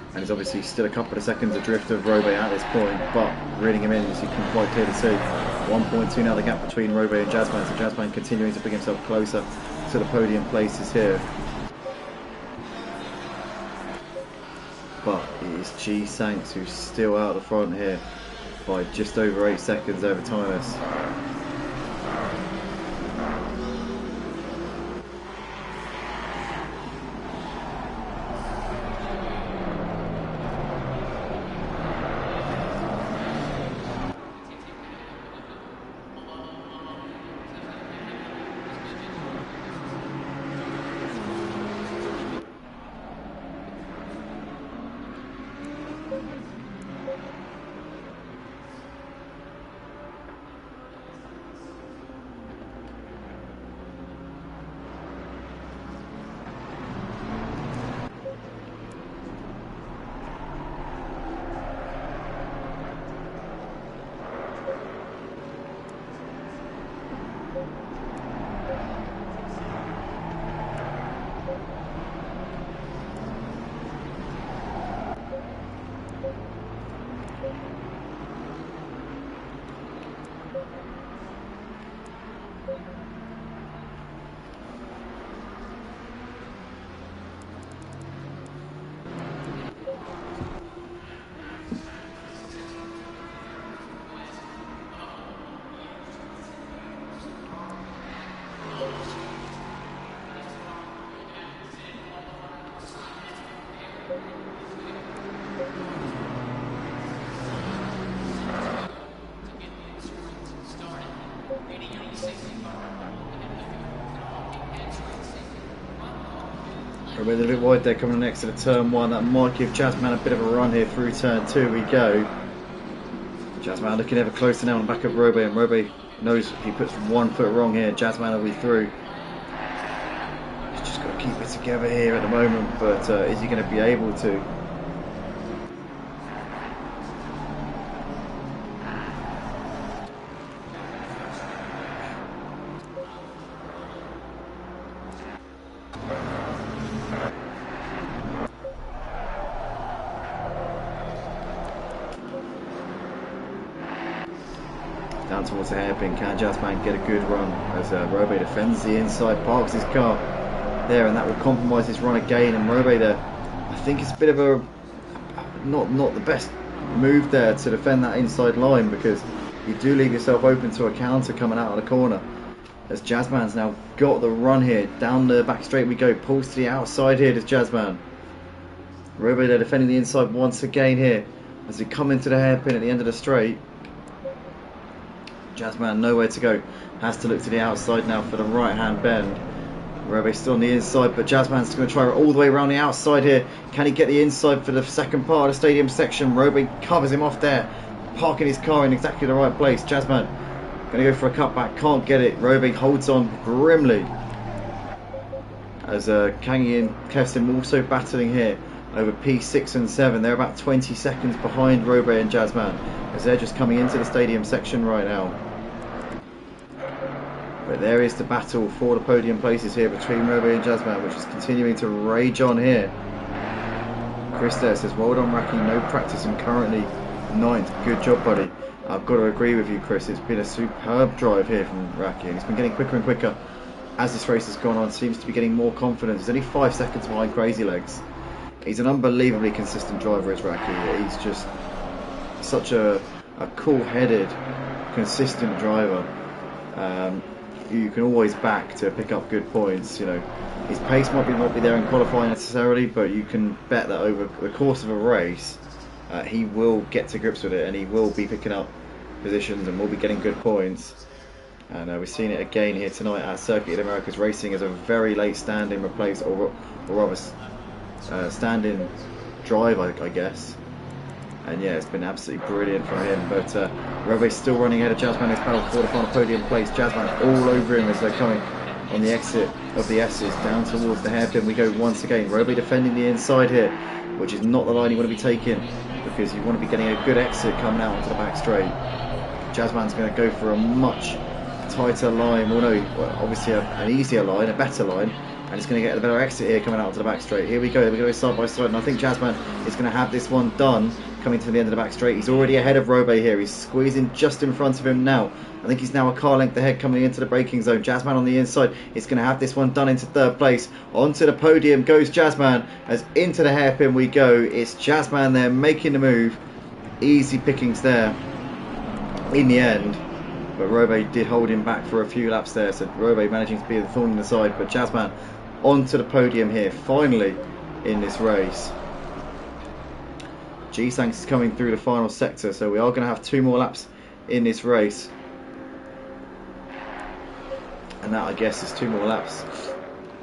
and he's obviously still a couple of seconds adrift of Robe at this point, but reading him in, as you can quite clearly see. 1.2 now the gap between Robe and Jazzman, so Jazzman continuing to bring himself closer to the podium places here. But it is G-Sanks who's still out the front here by just over 8 seconds over Titus. A little bit wide there coming next to the turn 1. That might give Jazzman a bit of a run here through turn 2 we go. Jazzman looking ever closer now on the back of Robe, and Robe knows if he puts 1 foot wrong here, Jazzman will be through. He's just got to keep it together here at the moment, but is he going to be able to? Down towards the hairpin, can Jazzman get a good run as Robe defends the inside, parks his car there, and that will compromise his run again. And Robe there, I think it's a bit of a not the best move there to defend that inside line, because you do leave yourself open to a counter coming out of the corner. As Jazzman's now got the run here, down the back straight we go, pulls to the outside here does Jazzman. Robe there defending the inside once again here as we come into the hairpin at the end of the straight. Jazzman nowhere to go. Has to look to the outside now for the right hand bend. Robe still on the inside, but Jazzman's going to try all the way around the outside here. Can he get the inside for the second part of the stadium section? Robe covers him off there, parking his car in exactly the right place. Jazzman going to go for a cutback, can't get it. Robe holds on grimly as Kangi and Kessim also battling here over P6 and 7. They're about 20 seconds behind Robe and Jazzman as they're just coming into the stadium section right now. But there is the battle for the podium places here between Robe and Jazzman, which is continuing to rage on here. Chris there says, well done Raki, no practice and currently 9th. Good job buddy. I've got to agree with you Chris, it's been a superb drive here from Raki and he's been getting quicker and quicker as this race has gone on. Seems to be getting more confidence. He's only 5 seconds behind Crazy Legs. He's an unbelievably consistent driver is Raki. He's just such a cool-headed, consistent driver. You can always back to pick up good points. You know, his pace might not be there in qualifying necessarily, but you can bet that over the course of a race, he will get to grips with it, and he will be picking up positions and will be getting good points. And we've seen it again here tonight at Circuit of Americas Racing as a very late stand-in replace, or rather stand-in drive, I guess. And yeah, it's been absolutely brilliant for him. But Robe's still running ahead of Jazzman in his battle for the final podium place. Jazzman all over him as they're coming on the exit of the S's down towards the hairpin. We go once again. Robe defending the inside here, which is not the line you want to be taking because you want to be getting a good exit coming out onto the back straight. Jazzman's going to go for a much tighter line. Well, no, obviously an easier line, a better line. And he's going to get a better exit here coming out onto the back straight. Here we go. We're going to go side by side. And I think Jazzman is going to have this one done coming to the end of the back straight. He's already ahead of Robe here. He's squeezing just in front of him now. I think he's now a car length ahead coming into the braking zone. Jazzman on the inside is going to have this one done into 3rd place. Onto the podium goes Jazzman as into the hairpin we go. It's Jazzman there making the move. Easy pickings there in the end. But Robe did hold him back for a few laps there. So Robe managing to be the thorn in the side. But Jazzman onto the podium here finally in this race. G-Sanks is coming through the final sector, so we are going to have 2 more laps in this race. And that, I guess, is 2 more laps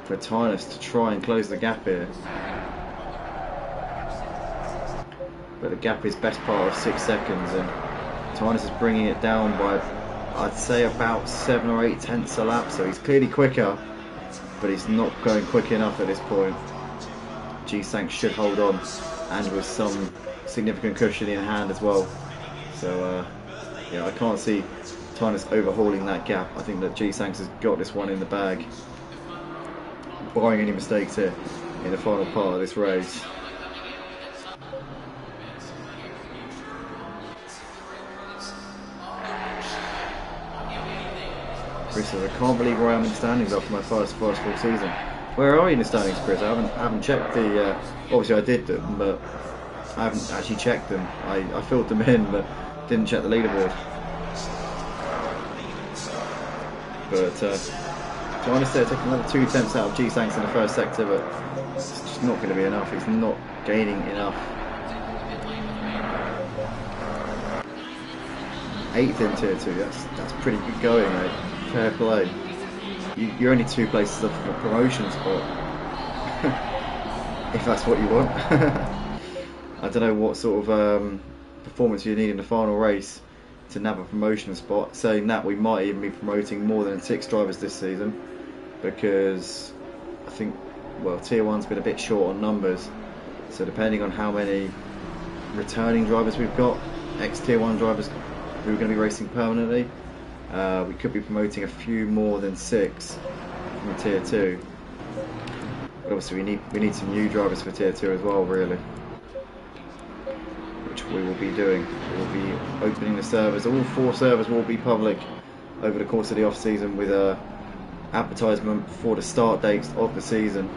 for Tynus to try and close the gap here. But the gap is best part of 6 seconds, and Tynus is bringing it down by, I'd say, about 7 or 8 tenths a lap, so he's clearly quicker, but he's not going quick enough at this point. G-Sanks should hold on, and with some significant cushion in hand as well. So yeah, I can't see Tynus overhauling that gap. I think that G-Sanks has got this one in the bag, barring any mistakes here in the final part of this race. Chris says, I can't believe where I am in the standings after my first full season. Where are you in the standings, Chris? I haven't checked the. Obviously, I did them, but I haven't actually checked them. I filled them in, but didn't check the leaderboard. But Tynus there taking another 2 tenths out of G-Sanks in the first sector, but it's just not going to be enough. He's not gaining enough. 8th in tier 2. That's pretty good going, mate. Fair play. You're only 2 places off from a promotion spot, if that's what you want. I don't know what sort of performance you need in the final race to nab a promotion spot. Saying that, we might even be promoting more than 6 drivers this season, because I think, well, tier 1's been a bit short on numbers, so depending on how many returning drivers we've got, ex-tier 1 drivers who are going to be racing permanently, we could be promoting a few more than 6 from tier 2. But obviously we need some new drivers for tier 2 as well, really, which we will be doing. We will be opening the servers. All 4 servers will be public over the course of the off season, with a advertisement for the start dates of the season.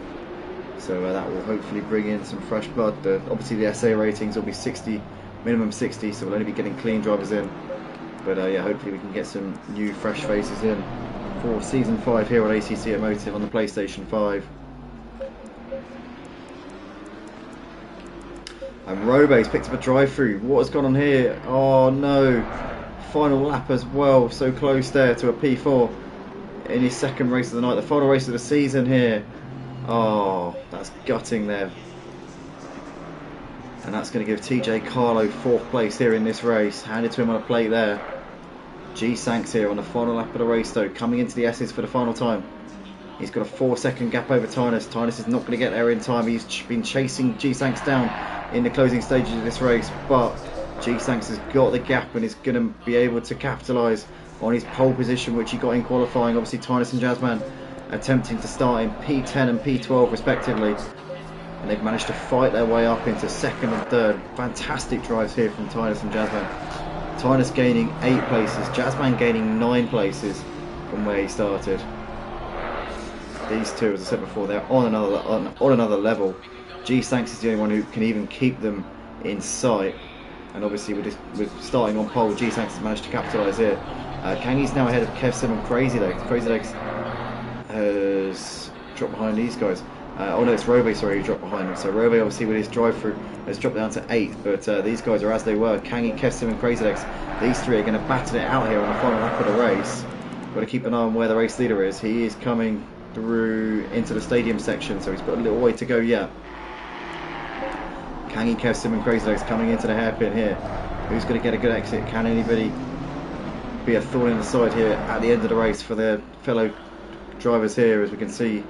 So that will hopefully bring in some fresh blood. Obviously the SA ratings will be 60, minimum 60, so we'll only be getting clean drivers in. But yeah, hopefully we can get some new fresh faces in for Season 5 here on ACC Emotive on the PlayStation 5. And Robe's picked up a drive-through. What has gone on here? Oh no. final lap as well. So close there to a P4 in his second race of the night. The final race of the season here. Oh, that's gutting there. And that's going to give TJ Carlo 4th place here in this race. Handed to him on a plate there. G-Sanks here on the final lap of the race though, coming into the S's for the final time. He's got a 4-second gap over Tynus. Tynus is not going to get there in time. He's been chasing G-Sanks down in the closing stages of this race, but G-Sanks has got the gap and is going to be able to capitalise on his pole position, which he got in qualifying. Obviously Tynus and Jazzman attempting to start in P10 and P12 respectively, and they've managed to fight their way up into 2nd and 3rd. Fantastic drives here from Tynus and Jazzman. Tynus gaining 8 places, Jazzman gaining 9 places from where he started. These two, as I said before, they're on another level. G-Sanks is the only one who can even keep them in sight, and obviously with starting on pole, G-Sanks has managed to capitalise here. Kangi's now ahead of Kev Sim and Crazy Legs. Crazy Legs has dropped behind these guys. Oh no, it's Robe, sorry, who dropped behind them. So Robe, obviously with his drive-through, has dropped down to 8th, but these guys are as they were. Kangi, Kev Sim and Crazy Legs, these three are going to battle it out here on the final lap of the race. Got to keep an eye on where the race leader is. He is coming through into the stadium section, so he's got a little way to go yet. Kangi, Kev Sim and Crazy Legs coming into the hairpin here. Who's going to get a good exit? Can anybody be a thorn in the side here at the end of the race for their fellow drivers here? As we can see,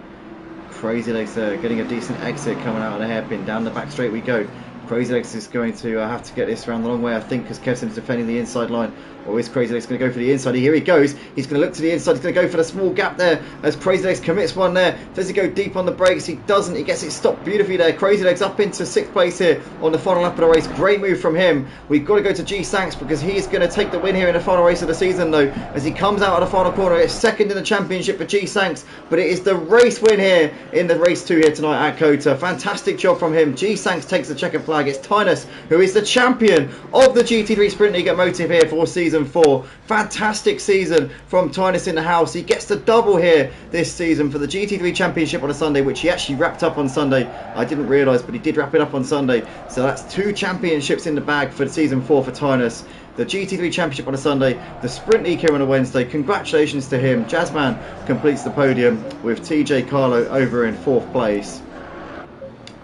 Crazy Legs getting a decent exit coming out of the hairpin. Down the back straight we go. Crazy Legs is going to have to get this around the long way, I think, because Kev Sim's defending the inside line. Or is Crazy Legs going to go for the inside? Here he goes. He's going to look to the inside. He's going to go for the small gap there as Crazy Legs commits one there. Does he go deep on the brakes? He doesn't. He gets it stopped beautifully there. Crazy Legs up into 6th place here on the final lap of the race. Great move from him. We've got to go to G-Sanks because he's going to take the win here in the final race of the season though, as he comes out of the final corner. It's 2nd in the championship for G-Sanks, but it is the race win here in the race 2 here tonight at COTA. Fantastic job from him. G-Sanks takes the checkered flag. It's Tynus who is the champion of the GT3 Sprint League at Motive here for season 4. Fantastic season from Tynus in the house. He gets the double here this season for the GT3 Championship on a Sunday, which he actually wrapped up on Sunday. I didn't realise, but he did wrap it up on Sunday. So that's 2 championships in the bag for season 4 for Tynus. The GT3 Championship on a Sunday, the Sprint League here on a Wednesday. Congratulations to him. Jazzman completes the podium with TJ Carlo over in 4th place,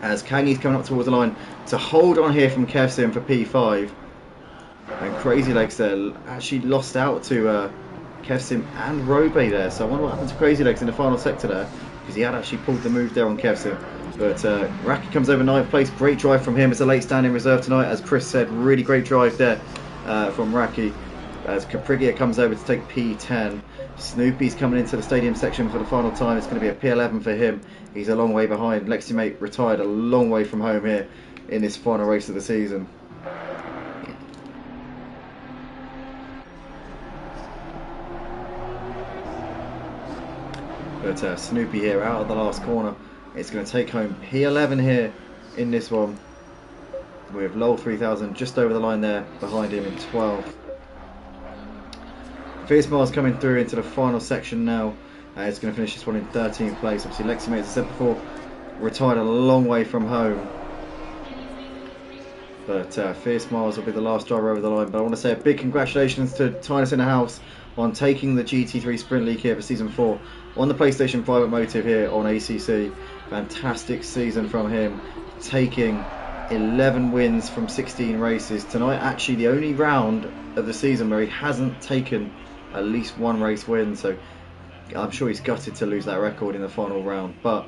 as Kangi's coming up towards the line to hold on here from Kev Sim for P5. And Crazy Legs there actually lost out to Kev Sim and Robe there. So I wonder what happened to Crazy Legs in the final sector there, because he had actually pulled the move there on Kev Sim. But Raki comes over 9th place. Great drive from him as a late standing reserve tonight. As Chris said, really great drive there from Raki. As Caprigia comes over to take P10. Snoopy's coming into the stadium section for the final time. It's going to be a P11 for him. He's a long way behind. Leximate retired a long way from home here in this final race of the season. But Snoopy here out of the last corner. It's going to take home P11 here in this one, with Lowell 3000 just over the line there behind him in 12th. Fierce Mars coming through into the final section now. It's going to finish this one in 13th place. Obviously Leximate, as I said before, retired a long way from home. But Fierce Mars will be the last driver over the line. But I want to say a big congratulations to Tynus in the house on taking the GT3 Sprint League here for season 4 on the PlayStation 5 at Motive here on ACC. Fantastic season from him, taking 11 wins from 16 races. Tonight actually the only round of the season where he hasn't taken at least 1 race win, so I'm sure he's gutted to lose that record in the final round, but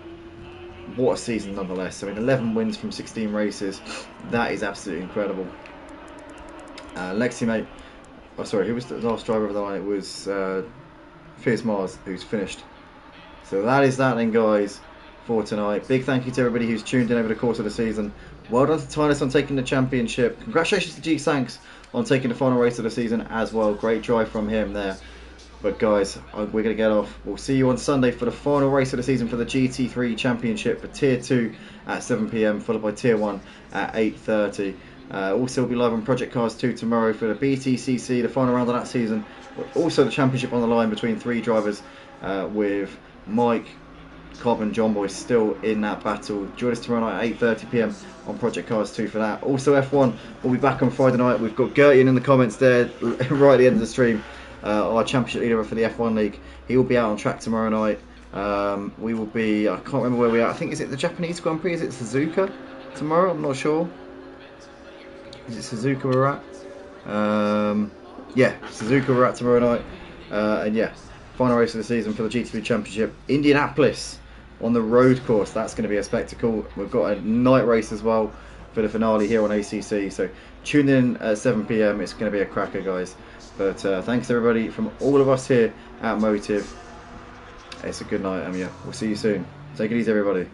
what a season nonetheless. I mean, 11 wins from 16 races, that is absolutely incredible. Leximate, oh sorry, who was the last driver of the line? It was Fierce Mars who's finished. So that is that then, guys, for tonight. Big thank you to everybody who's tuned in over the course of the season. Well done to Tynus on taking the championship. Congratulations to G-Sanks on taking the final race of the season as well. Great drive from him there. But guys, we're going to get off. We'll see you on Sunday for the final race of the season for the GT3 Championship for Tier 2 at 7 PM, followed by Tier 1 at 8:30. Also, we'll be live on Project Cars 2 tomorrow for the BTCC, the final round of that season. Also, the championship on the line between 3 drivers with Mike, Carbon John Boy still in that battle. Join us tomorrow night at 8:30 p.m. on Project Cars 2 for that. Also F1 will be back on Friday night. We've got Gertian in the comments there right at the end of the stream. Our championship leader for the F1 league. He will be out on track tomorrow night. We will be, I can't remember where we are. I think, is it the Japanese Grand Prix? Is it Suzuka tomorrow? I'm not sure. Is it Suzuka we're at? Yeah, Suzuka we're at tomorrow night. And yeah, final race of the season for the GT3 Championship. Indianapolis on the road course. That's going to be a spectacle. We've got a night race as well for the finale here on ACC. So tune in at 7 p.m. It's going to be a cracker, guys. But thanks everybody from all of us here at Motive. It's a good night, and yeah, we'll see you soon. Take it easy, everybody.